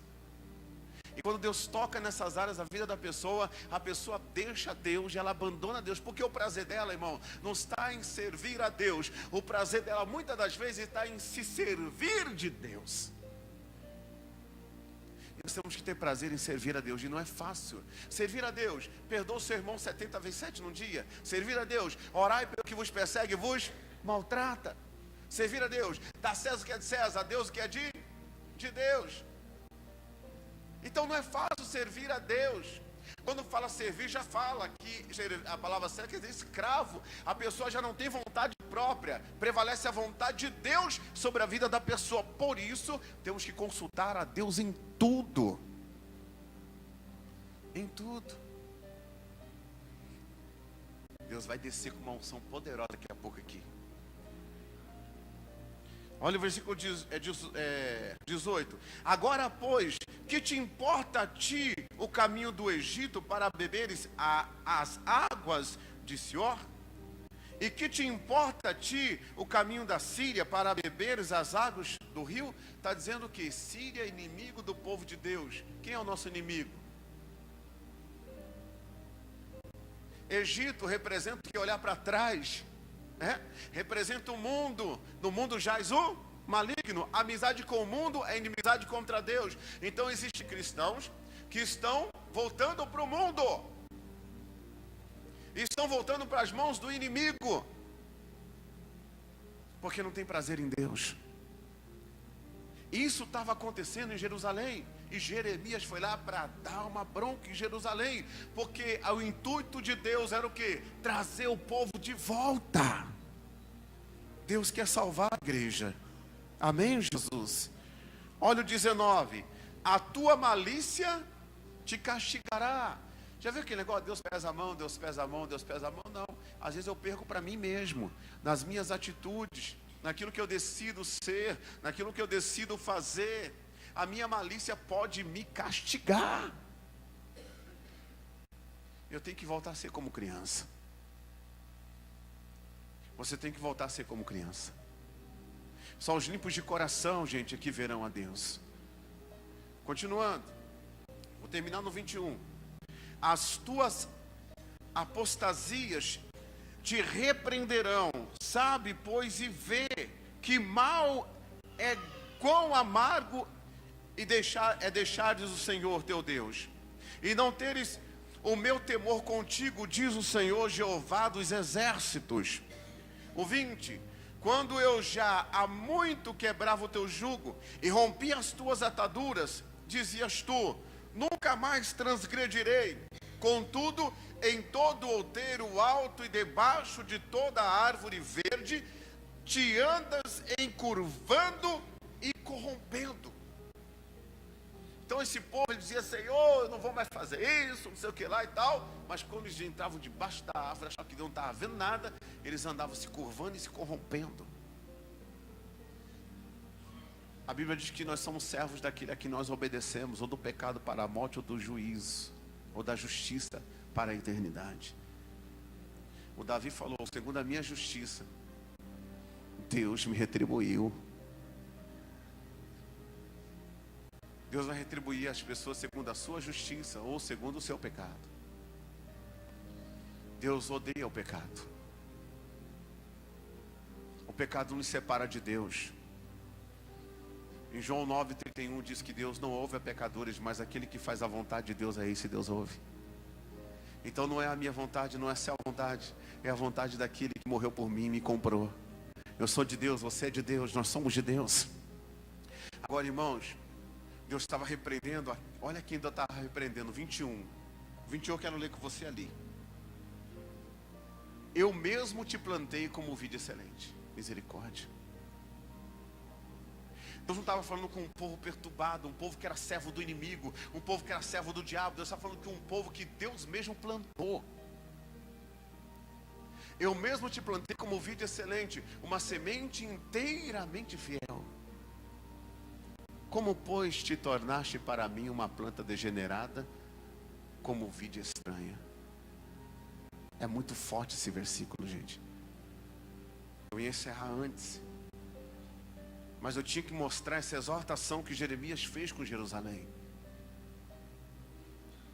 E quando Deus toca nessas áreas da vida da pessoa, a pessoa deixa Deus e ela abandona Deus. Porque o prazer dela, irmão, não está em servir a Deus. O prazer dela, muitas das vezes, está em se servir de Deus. E nós temos que ter prazer em servir a Deus. E não é fácil. Servir a Deus, perdoa o seu irmão 70 vezes 7 num dia. Servir a Deus, orai pelo que vos persegue e vos maltrata. Servir a Deus, dá a César o que é de César, a Deus o que é de Deus. Então não é fácil servir a Deus. Quando fala servir, já fala que a palavra certa quer dizer escravo. A pessoa já não tem vontade própria, prevalece a vontade de Deus sobre a vida da pessoa. Por isso, temos que consultar a Deus em tudo. Em tudo. Deus vai descer com uma unção poderosa daqui a pouco aqui. Olha o versículo 18. Agora, pois, que te importa a ti o caminho do Egito para beberes as águas de Sior? E que te importa a ti o caminho da Síria para beberes as águas do rio? Está dizendo que Síria é inimigo do povo de Deus. Quem é o nosso inimigo? Egito representa que olhar para trás, representa o mundo. No mundo jaz o maligno. Amizade com o mundo é inimizade contra Deus. Então existem cristãos que estão voltando para o mundo, estão voltando para as mãos do inimigo, porque não tem prazer em Deus. Isso estava acontecendo em Jerusalém, e Jeremias foi lá para dar uma bronca em Jerusalém, porque o intuito de Deus era o quê? Trazer o povo de volta. Deus quer salvar a igreja. Amém, Jesus? Olha o 19. A tua malícia te castigará. Já viu aquele negócio? Deus pesa a mão, Deus pesa a mão, Deus pesa a mão? Não. Às vezes eu perco para mim mesmo, nas minhas atitudes, naquilo que eu decido ser, naquilo que eu decido fazer. A minha malícia pode me castigar. Eu tenho que voltar a ser como criança. Você tem que voltar a ser como criança. Só os limpos de coração, gente, aqui verão a Deus. Continuando. Vou terminar no 21. As tuas apostasias te repreenderão. Sabe, pois, e vê que mal é, quão amargo deixares o Senhor teu Deus, e não teres o meu temor contigo, diz o Senhor Jeová dos exércitos. O 20. Quando eu já há muito quebrava o teu jugo e rompi as tuas ataduras, dizias tu: nunca mais transgredirei. Contudo, em todo outeiro alto e debaixo de toda árvore verde, te andas encurvando e corrompendo. Então esse povo, ele dizia: Senhor, eu não vou mais fazer isso, não sei o que lá e tal. Mas quando eles entravam debaixo da árvore, achavam que não estava vendo nada, eles andavam se curvando e se corrompendo. A Bíblia diz que nós somos servos daquele a que nós obedecemos, ou do pecado para a morte, ou do juízo, ou da justiça para a eternidade. O Davi falou: segundo a minha justiça, Deus me retribuiu. Deus vai retribuir as pessoas segundo a sua justiça ou segundo o seu pecado. Deus odeia o pecado. O pecado nos separa de Deus. Em João 9,31 diz que Deus não ouve a pecadores, mas aquele que faz a vontade de Deus, é esse Deus ouve. Então não é a minha vontade, não é a sua vontade, é a vontade daquele que morreu por mim e me comprou. Eu sou de Deus, você é de Deus, nós somos de Deus. Agora, irmãos, Deus estava repreendendo, olha quem ainda estava repreendendo, 21 eu quero ler com você ali. Eu mesmo te plantei como vide excelente. Misericórdia. Deus não estava falando com um povo perturbado, um povo que era servo do inimigo, um povo que era servo do diabo. Deus estava falando com um povo que Deus mesmo plantou. Eu mesmo te plantei como vide excelente, uma semente inteiramente fiel. Como, pois, te tornaste para mim uma planta degenerada, como vide estranha? É muito forte esse versículo, gente. Eu ia encerrar antes, mas eu tinha que mostrar essa exortação que Jeremias fez com Jerusalém.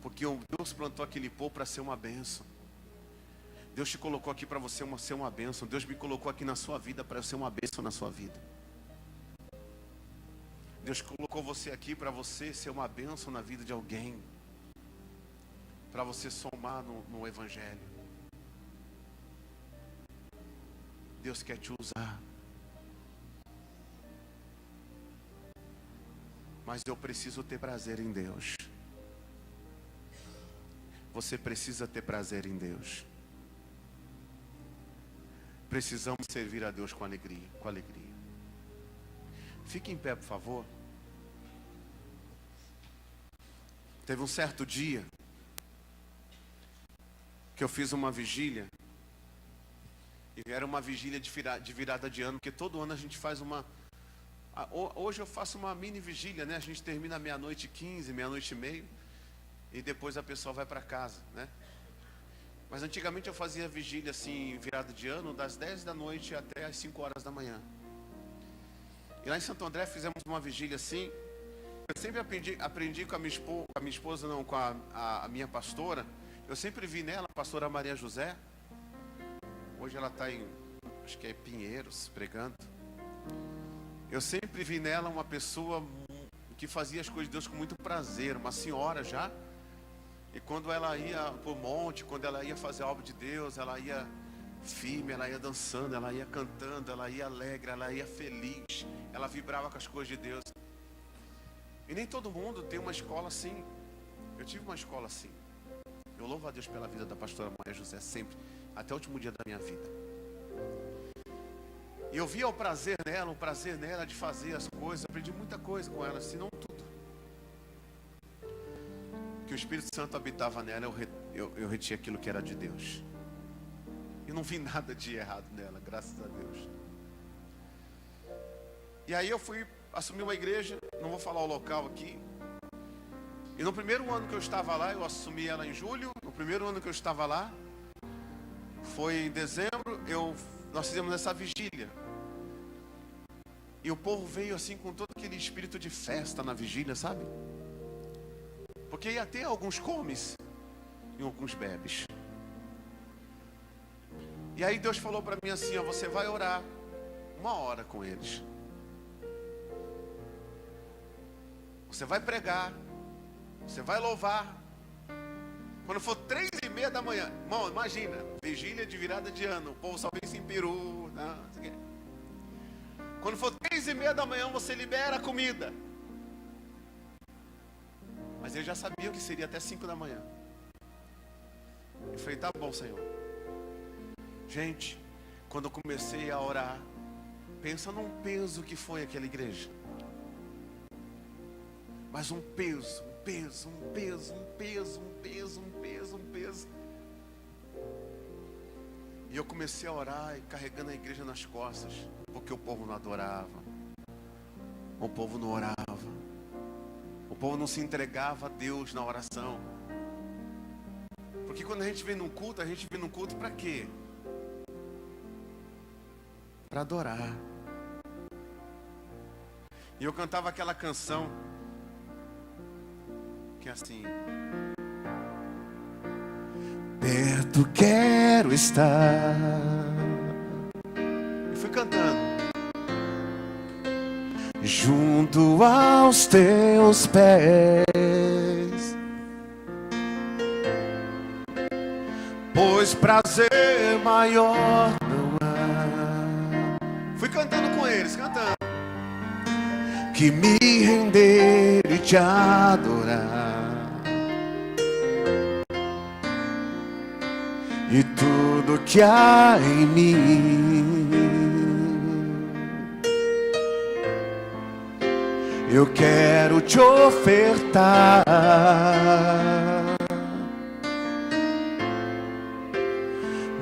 Porque Deus plantou aquele povo para ser uma bênção. Deus te colocou aqui para você ser uma bênção. Deus me colocou aqui na sua vida para eu ser uma bênção na sua vida. Deus colocou você aqui para você ser uma bênção na vida de alguém, para você somar no Evangelho. Deus quer te usar. Mas eu preciso ter prazer em Deus. Você precisa ter prazer em Deus. Precisamos servir a Deus com alegria, com alegria. Fique em pé, por favor. Teve um certo dia que eu fiz uma vigília. E era uma vigília de virada de ano, porque todo ano a gente faz uma... Hoje eu faço uma mini vigília, né? A gente termina 00h15, 00h30, e depois a pessoa vai para casa, né? Mas antigamente eu fazia vigília assim, virada de ano, das 10 da noite até as 5 horas da manhã. E lá em Santo André fizemos uma vigília assim. Eu sempre aprendi com a minha esposa, não, com a minha pastora. Eu sempre vi nela, a pastora Maria José. Hoje ela está em, acho que é Pinheiros, pregando. Eu sempre vi nela uma pessoa que fazia as coisas de Deus com muito prazer, uma senhora já. E quando ela ia para o monte, quando ela ia fazer a obra de Deus, ela ia firme, ela ia dançando, ela ia cantando, ela ia alegre, ela ia feliz, ela vibrava com as coisas de Deus. E nem todo mundo tem uma escola assim. Eu tive uma escola assim. Eu louvo a Deus pela vida da pastora Maria José sempre, até o último dia da minha vida. E eu via o prazer nela de fazer as coisas. Aprendi muita coisa com ela, se não tudo. Que o Espírito Santo habitava nela, eu retinha aquilo que era de Deus. E não vi nada de errado nela, graças a Deus. E aí eu fui assumir uma igreja, não vou falar o local aqui. E no primeiro ano que eu estava lá, eu assumi ela em julho. No primeiro ano que eu estava lá, foi em dezembro, nós fizemos essa vigília. E o povo veio assim com todo aquele espírito de festa na vigília, sabe? Porque ia ter alguns comes e alguns bebes. E aí Deus falou para mim assim, ó, você vai orar 1 hora com eles. Você vai pregar, você vai louvar. Quando for 3h30 da manhã, irmão, imagina, vigília de virada de ano, o povo só pensa em peru, não sei o quê. Quando for 3h30 da manhã, você libera a comida. Mas eu já sabia que seria até 5 da manhã. Eu falei, tá bom, Senhor. Gente, quando eu comecei a orar, pensa num peso que foi aquela igreja. Mas um peso. E eu comecei a orar e carregando a igreja nas costas, porque o povo não adorava, o povo não orava, o povo não se entregava a Deus na oração. Porque quando a gente vem num culto para quê? Para adorar. E eu cantava aquela canção que é assim: perto quero estar. E fui cantando. Junto aos teus pés, pois prazer maior não há. Fui cantando com eles, cantando. Que me render e te adorar. E tudo que há em mim eu quero te ofertar.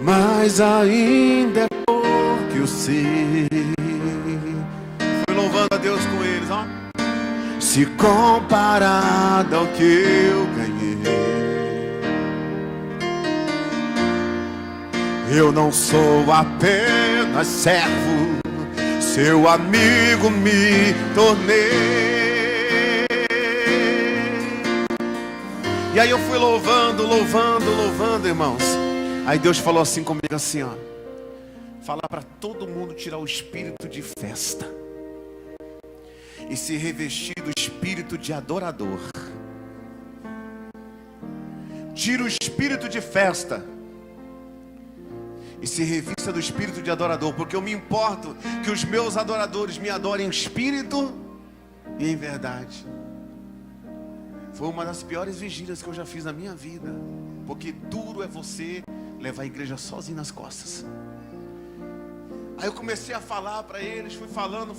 Mas ainda é pouco que eu sei. Fui louvando a Deus com eles, ó. Se comparado ao que eu ganhei, eu não sou apenas servo, seu amigo me tornei. E aí eu fui louvando, irmãos. Aí Deus falou assim comigo, assim, ó: falar para todo mundo tirar o espírito de festa e se revestir do espírito de adorador. Tira o espírito de festa e se revista do espírito de adorador, porque eu me importo que os meus adoradores me adorem em espírito E em verdade, foi uma das piores vigílias que eu já fiz na minha vida. Porque duro é você levar a igreja sozinho nas costas. Aí eu comecei a falar para eles, fui falando.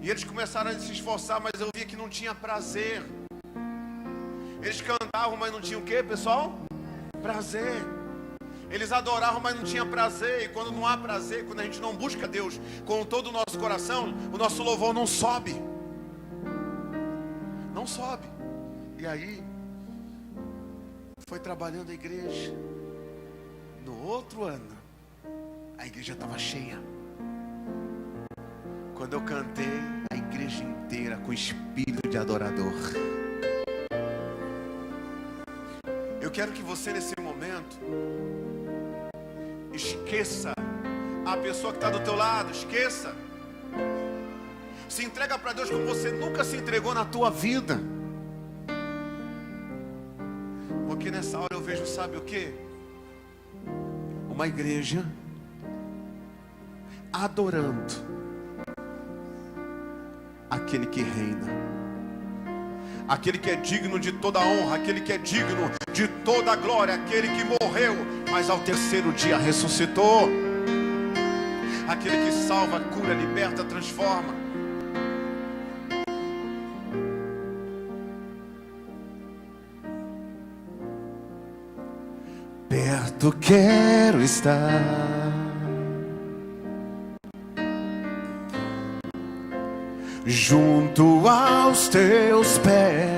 E eles começaram a se esforçar, mas eu via que não tinha prazer. Eles cantavam, mas não tinham o quê, pessoal? Prazer. Eles adoravam, mas não tinha prazer. E quando não há prazer, quando a gente não busca Deus com todo o nosso coração, o nosso louvor não sobe. Não sobe. E aí, foi trabalhando a igreja. No outro ano, a igreja estava cheia. Quando eu cantei, a igreja inteira com espírito de adorador. Eu quero que você nesse momento esqueça a pessoa que está do teu lado. Esqueça. Se entrega para Deus como você nunca se entregou na tua vida. Porque nessa hora eu vejo, sabe o que? Uma igreja adorando aquele que reina, aquele que é digno de toda a honra, aquele que é digno de toda a glória, aquele que morreu, mas ao terceiro dia ressuscitou, aquele que salva, cura, liberta, transforma. Perto quero estar, junto aos teus pés,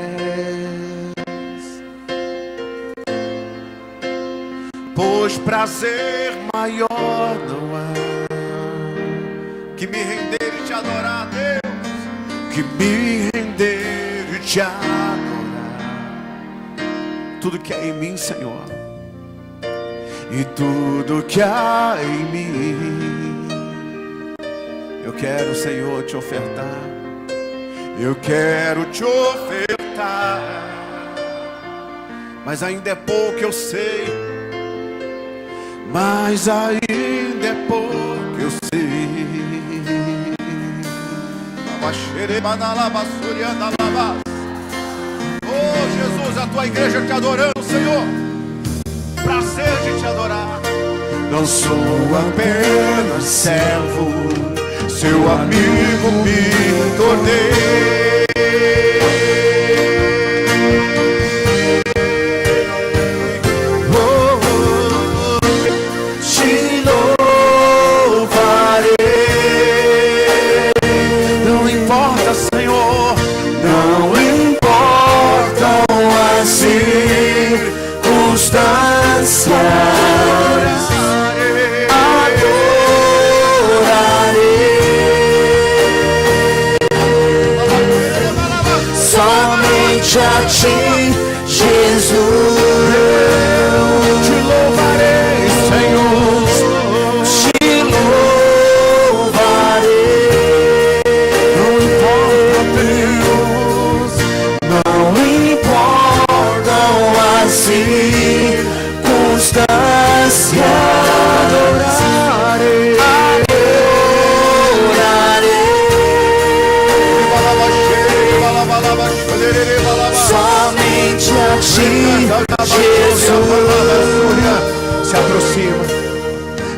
pois prazer maior não há que me render e te adorar, Deus, que me render e te adorar. Tudo que há em mim, Senhor, e tudo que há em mim, eu quero, Senhor, te ofertar. Eu quero te ofertar. Mas ainda é pouco, eu sei. Mas ainda é pouco, eu sei. Oh Jesus, a tua igreja te adorando, Senhor. Prazer de te adorar. Não sou apenas servo, seu amigo me tornei. Te louvarei. Não importa, Senhor, não importam as circunstâncias. A ti, Jesus, te louvarei, Senhor, te louvarei. Não importa, Deus, não importam as circunstâncias. Adorarei, somente a ti, Jesus.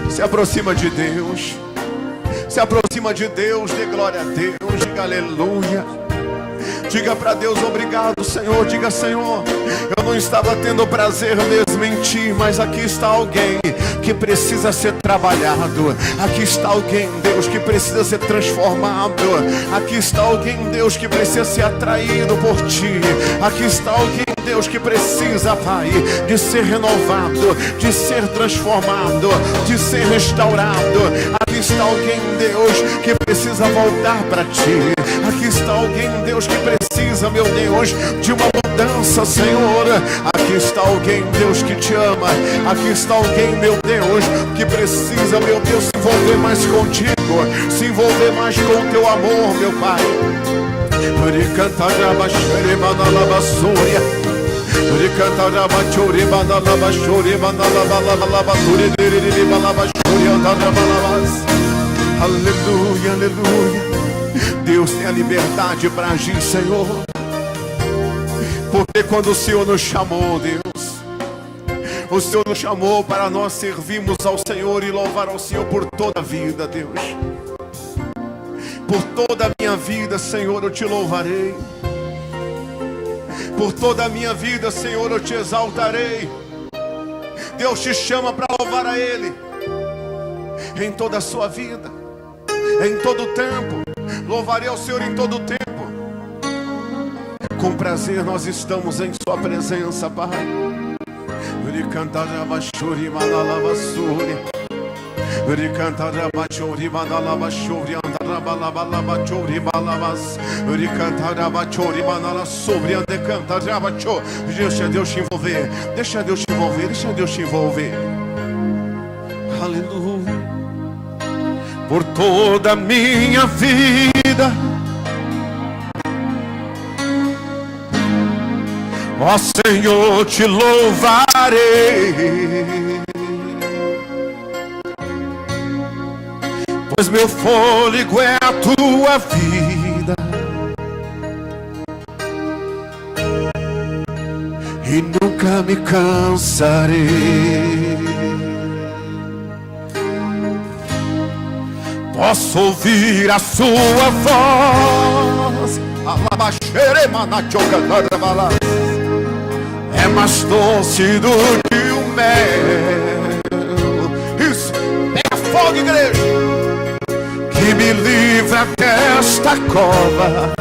Se aproxima de Deus. Se aproxima de Deus, dê glória a Deus, diga aleluia. Diga para Deus, obrigado, Senhor. Diga, Senhor, eu não estava tendo prazer mesmo em ti, mas aqui está alguém que precisa ser trabalhado. Aqui está alguém, Deus, que precisa ser transformado. Aqui está alguém, Deus, que precisa ser atraído por ti. Aqui está alguém, Deus, que precisa, Pai, de ser renovado, de ser transformado, de ser restaurado. Aqui está alguém, Deus, que precisa voltar para ti. Aqui está alguém, Deus, que precisa, meu Deus, de uma mudança, Senhor. Aqui está alguém, Deus, que te ama. Aqui está alguém, meu Deus, que precisa, meu Deus, se envolver mais contigo, se envolver mais com o teu amor, meu Pai. Aleluia, aleluia. Deus tem a liberdade para agir, Senhor. Porque quando o Senhor nos chamou, Deus, o Senhor nos chamou para nós servirmos ao Senhor e louvar ao Senhor por toda a vida, Deus. Por toda a minha vida, Senhor, eu te louvarei. Por toda a minha vida, Senhor, eu te exaltarei. Deus te chama para louvar a Ele em toda a sua vida, em todo o tempo. Louvarei ao Senhor em todo o tempo. Com prazer nós estamos em sua presença, Pai. Deixa Deus te envolver. Deixa Deus te envolver. Deixa Deus te envolver. Aleluia. Por toda a minha vida, ó Senhor, te louvarei, pois meu fôlego é a tua vida, e nunca me cansarei. Posso ouvir a sua voz, é mais doce do que o mel. Isso, pega fogo, igreja, que me livra desta cova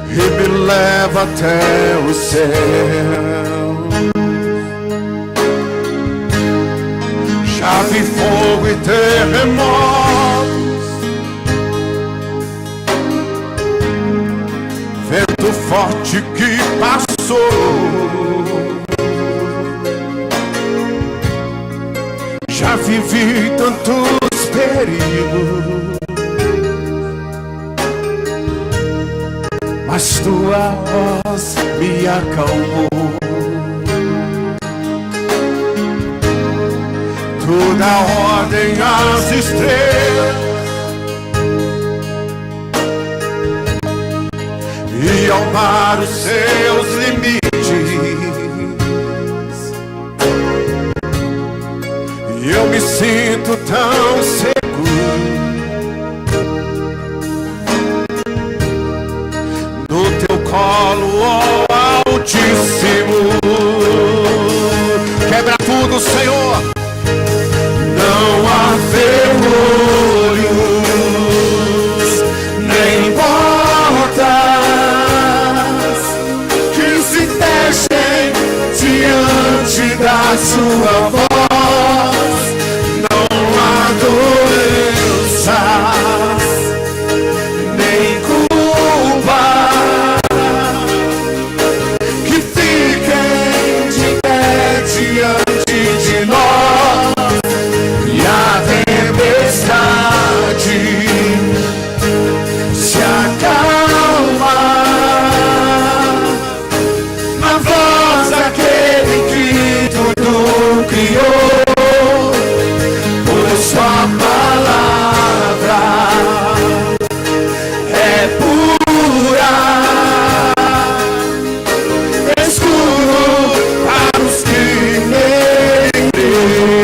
e me leva até o céu. Já vi fogo e terremotos, vento forte que passou. Já vivi tantos perigos, mas tua voz me acalmou. Tu dá ordem às estrelas e ao mar os seus limites, e eu me sinto tão seguro no teu colo, ó Altíssimo. Quebra tudo, Senhor. Não há ferrolhos nem portas que se fechem diante da sua voz. Não há doenças nem culpa que fiquem de pé diante de nós. E a tempestade se acalma na voz daquele que tudo criou, pois sua palavra é pura, escuro para os que nele creem.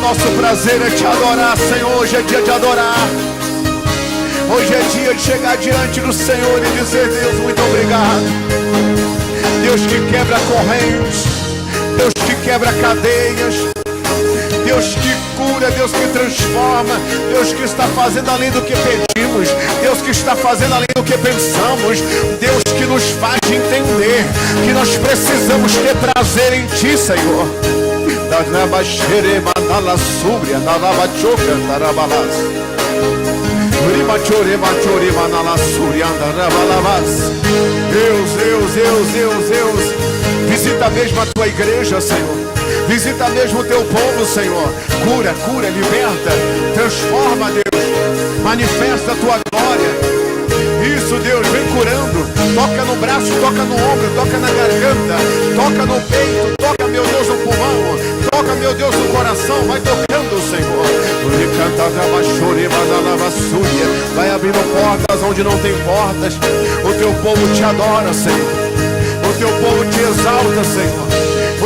Nosso prazer é te adorar, Senhor. Hoje é dia de adorar. Hoje é dia de chegar diante do Senhor e dizer: Deus, muito obrigado. Deus que quebra correntes, Deus que quebra cadeias, Deus que cura, Deus que transforma, Deus que está fazendo além do que pedimos, Deus que está fazendo além do que pensamos, Deus que nos faz entender que nós precisamos ter prazer em Ti, Senhor. Deus, visita mesmo a tua igreja, Senhor. Visita mesmo o teu povo, Senhor. Cura, liberta, transforma, Deus. Manifesta a tua glória. Isso, Deus, vem curando. Toca no braço, toca no ombro, toca na garganta, toca no peito, toca, meu Deus, no pulmão, toca, meu Deus, no coração. Vai tocando, Senhor. Vai abrindo portas onde não tem portas. O teu povo te adora, Senhor. O teu povo te exalta, Senhor.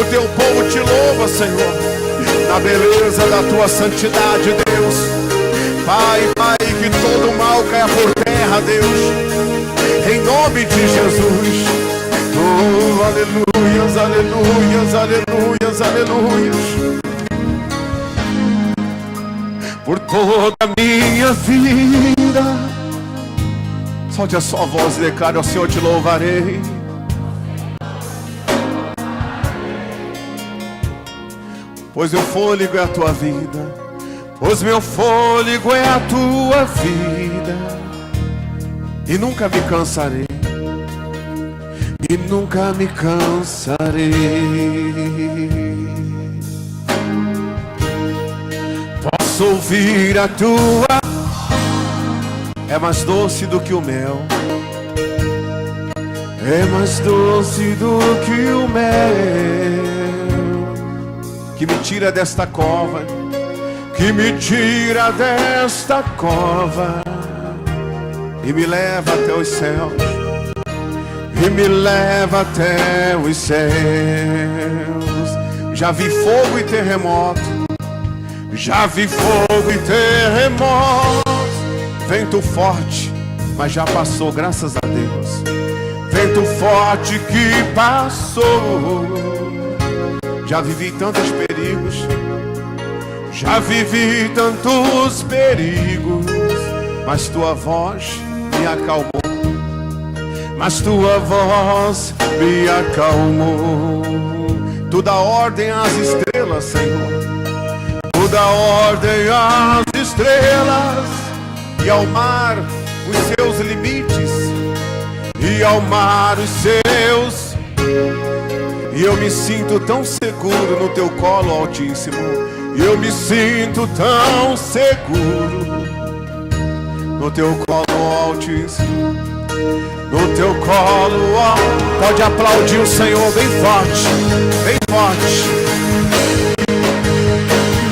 O teu povo te louva, Senhor. Na beleza da tua santidade, Deus. Pai, Pai, que todo mal caia por terra, Deus. Em nome de Jesus. Oh, aleluias, aleluias, aleluias, aleluias. Por toda a minha vida. Solte a sua voz e declare ao Senhor: eu te louvarei. Pois meu fôlego é a tua vida. Pois meu fôlego é a tua vida. E nunca me cansarei. E nunca me cansarei. Posso ouvir a tua. É mais doce do que o mel. É mais doce do que o mel. Que me tira desta cova. Que me tira desta cova. E me leva até os céus. E me leva até os céus. Já vi fogo e terremoto. Já vi fogo e terremoto. Vento forte, mas já passou, graças a Deus. Vento forte que passou. Já vivi tantos perigos. Já vivi tantos perigos. Mas tua voz me acalmou. Mas tua voz me acalmou. Tu dá ordem às estrelas, Senhor. Tu dá ordem às estrelas. E ao mar os seus limites. E ao mar os seus. E eu me sinto tão seguro no teu colo, Altíssimo. Eu me sinto tão seguro no teu colo, Altíssimo. No teu colo, ó. Pode aplaudir o Senhor bem forte. Bem forte.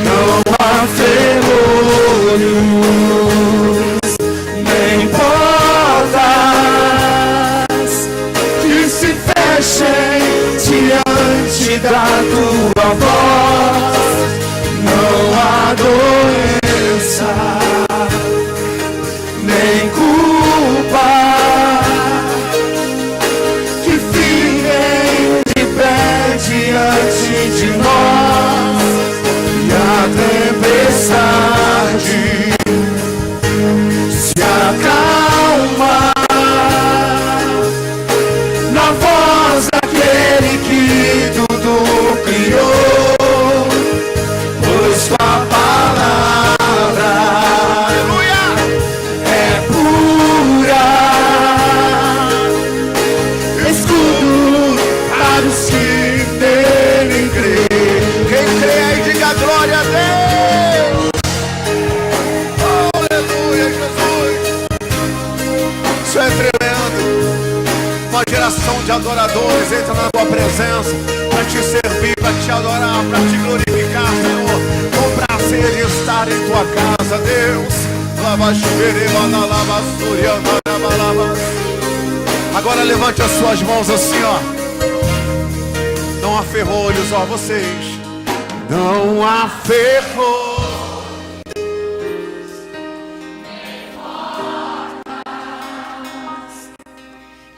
Não há ferrolhos nem portas que se fechem diante da tua voz. Não há doença nem culpa que fiquem de pé diante de nós. E a tempestade se acalma na voz daquele que tudo criou. Pois tua palavra, aleluia, é pura, escudo para os que nele creem. Quem crê aí, diga glória a Deus. Oh, aleluia, Jesus. Isso é tremendo. Uma geração de adoradores entra na tua presença para te servir, para te adorar, para te glorificar, Senhor. Com prazer de estar em tua casa, Deus. Agora levante as suas mãos assim, ó. Não há ferrolhos, ó, vocês. Não há ferrolhos.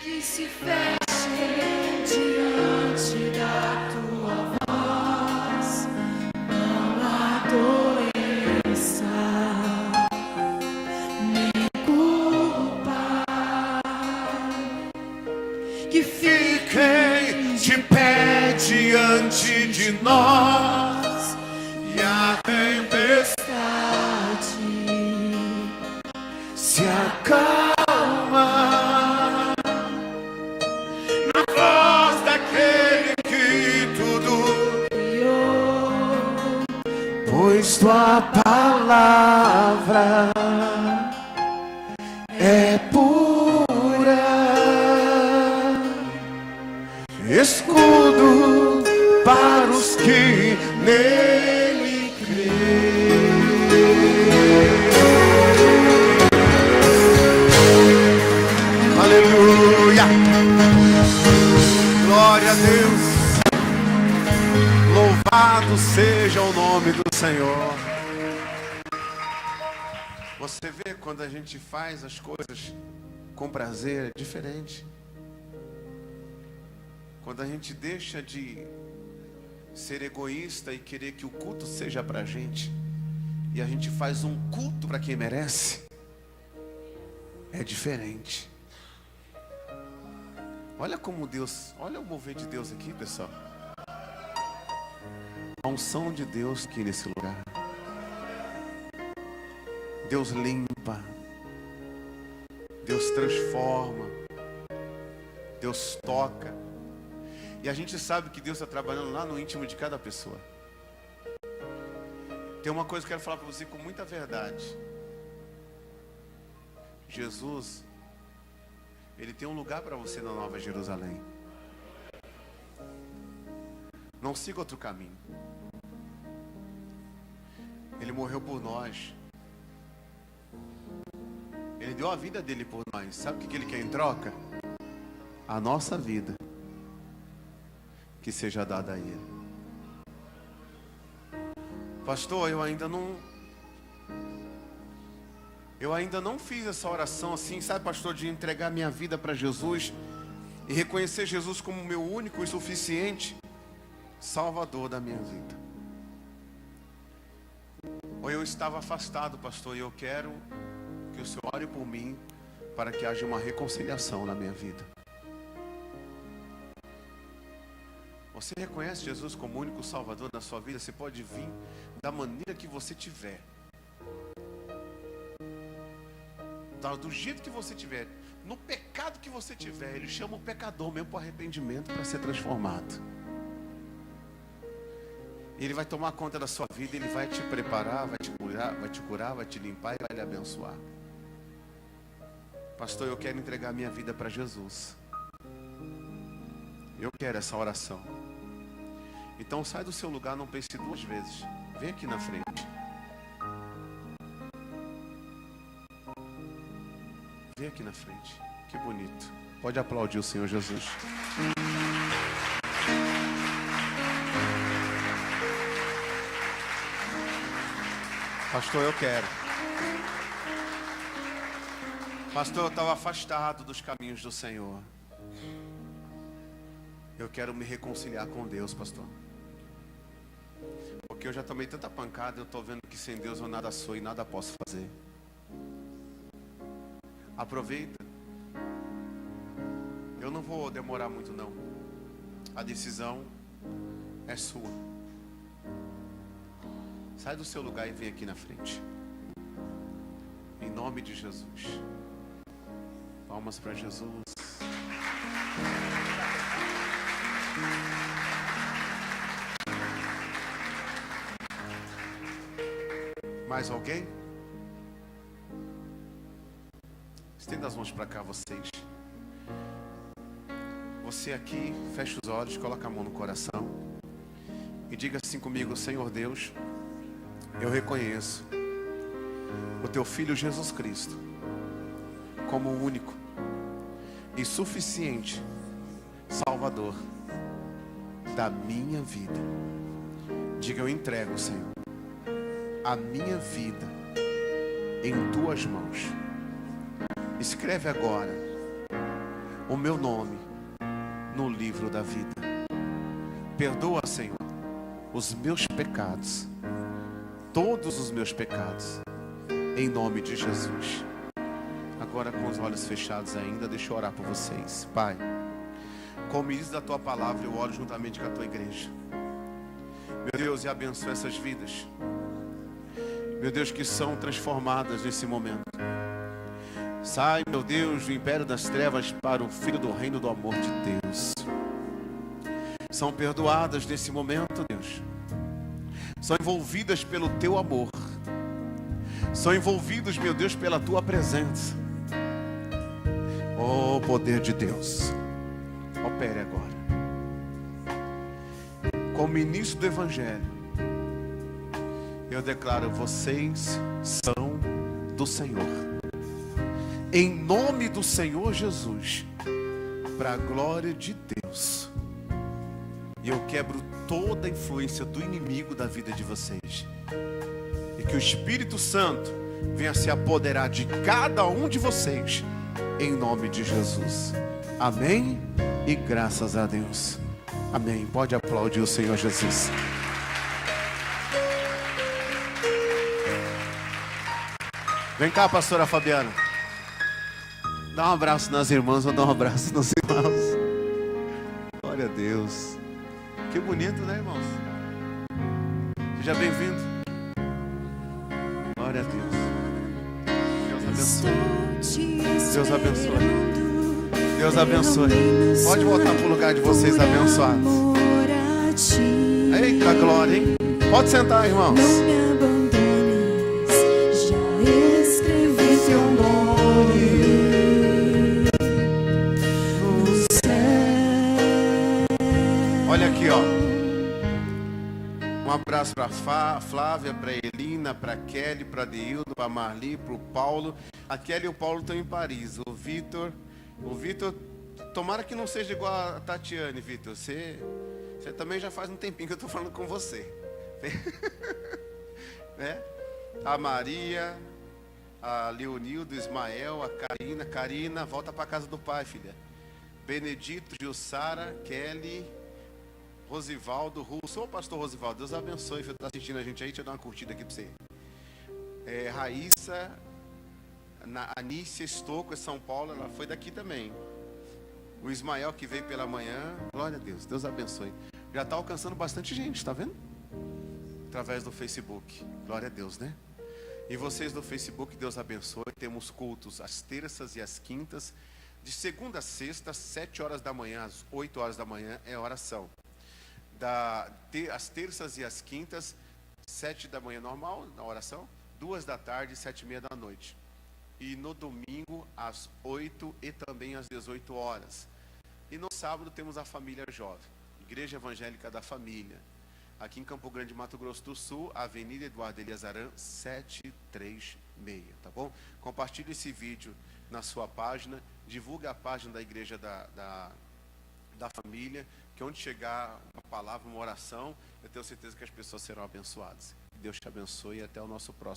Que se fechem diante da tua voz. Não há doença nem culpa que
Fiquem de pé diante de nós. E a tempestade se acalma na voz daquele que tudo
criou.
pois tua palavra é pura. nele crer. Aleluia! Glória a Deus! Louvado seja o nome do Senhor. Você vê, quando a gente faz as coisas com prazer, é diferente. Quando a gente deixa de ser egoísta e querer que o culto seja pra gente, e a gente faz um culto para quem merece, é diferente. Olha como Deus, olha o mover de Deus aqui, pessoal. A unção de Deus aqui nesse lugar. Deus limpa, Deus transforma, Deus toca. E a gente sabe que Deus está trabalhando lá no íntimo de cada pessoa. Tem uma coisa que eu quero falar para você com muita verdade. Jesus, Ele tem um lugar para você na Nova Jerusalém. Não siga outro caminho. Ele morreu por nós. Ele deu a vida dele por nós. Sabe o que Ele quer em troca? A nossa vida, que seja dada a Ele. Pastor, eu ainda não fiz essa oração assim, sabe, pastor, de entregar minha vida para Jesus e reconhecer Jesus como meu único e suficiente Salvador da minha vida. Ou eu estava afastado, pastor, e eu quero que o Senhor ore por mim para que haja uma reconciliação na minha vida. Você reconhece Jesus como o único Salvador da sua vida? Você pode vir da maneira que você tiver, do jeito que você tiver, no pecado que você tiver. Ele chama o pecador mesmo para o arrependimento, para ser transformado. Ele vai tomar conta da sua vida. Ele vai te preparar, vai te curar, vai te limpar e vai lhe abençoar. Pastor, eu quero entregar minha vida para Jesus. Eu quero essa oração. Então sai do seu lugar, não pense duas vezes. Vem aqui na frente. Vem aqui na frente. Que bonito. Pode aplaudir o Senhor Jesus. Pastor, eu quero. Pastor, eu estava afastado dos caminhos do Senhor. Eu quero me reconciliar com Deus, pastor. Porque eu já tomei tanta pancada, eu estou vendo que sem Deus eu nada sou e nada posso fazer. Aproveita. Eu não vou demorar muito não. A decisão é sua. Sai do seu lugar e vem aqui na frente. Em nome de Jesus. Palmas para Jesus. Mais alguém? Estenda as mãos para cá, vocês. Você aqui, fecha os olhos, coloca a mão no coração e diga assim comigo: Senhor Deus, eu reconheço o Teu Filho Jesus Cristo como o único e suficiente Salvador da minha vida. Diga: eu entrego, Senhor, a minha vida em Tuas mãos. Escreve agora o meu nome no livro da vida. Perdoa, Senhor, os meus pecados, todos os meus pecados, em nome de Jesus. Agora, com os olhos fechados ainda, deixa eu orar por vocês. Pai, como diz da Tua palavra, eu oro juntamente com a Tua igreja. Meu Deus, e abençoa essas vidas, meu Deus, que são transformadas nesse momento. Sai, meu Deus, do império das trevas para o Filho do reino do amor de Deus. São perdoadas nesse momento, Deus. São envolvidas pelo Teu amor. São envolvidos, meu Deus, pela Tua presença. Oh, poder de Deus, opere agora. Como ministro do Evangelho, Eu declaro, vocês são do Senhor. Em nome do Senhor Jesus, para a glória de Deus. E eu quebro toda a influência do inimigo da vida de vocês. E que o Espírito Santo venha se apoderar de cada um de vocês, em nome de Jesus. Amém? E graças a Deus. Amém. Pode aplaudir o Senhor Jesus. Vem cá, pastora Fabiana. Dá um abraço nas irmãs, vou dar um abraço nos irmãos. Glória a Deus. Que bonito, né, irmãos? Seja bem-vindo. Glória a Deus. Deus abençoe. Deus abençoe. Deus abençoe. Pode voltar para o lugar de vocês abençoados. Eita glória, hein? Pode sentar, irmãos.
Não me abandones, já escrevi teu nome no céu.
Olha aqui, ó. Um abraço para Flávia, para Elina, para Kelly, para Deildo, para Marli, para o Paulo. A Kelly e o Paulo estão em Paris. O Vitor, tomara que não seja igual a Tatiane, Vitor. Você também já faz um tempinho que eu estou falando com você. Né? A Maria, a Leonildo, Ismael, a Karina, volta para casa do pai, filha. Benedito, Gilsara, Kelly, Rosivaldo, Russo. Ô pastor Rosivaldo, Deus abençoe. Você está assistindo a gente aí? Deixa eu dar uma curtida aqui para você. Raíssa, Anícia Estouco, é São Paulo, ela foi daqui também. O Ismael que veio pela manhã, glória a Deus, Deus abençoe. Já está alcançando bastante gente, está vendo? Através do Facebook, glória a Deus, né? E vocês do Facebook, Deus abençoe. Temos cultos às terças e às quintas, de segunda a sexta, 7 horas da manhã às 8 horas da manhã é oração. Às terças e às quintas, 7 da manhã normal, na oração, 2 da tarde e 7:30 da noite. E no domingo, às 8 e também às 18 horas. E no sábado temos a família jovem, Igreja Evangélica da Família, aqui em Campo Grande, Mato Grosso do Sul, Avenida Eduardo Eliazaran, 736, tá bom? Compartilhe esse vídeo na sua página, divulgue a página da Igreja da Família, que onde chegar uma palavra, uma oração, eu tenho certeza que as pessoas serão abençoadas. Deus te abençoe e até o nosso próximo.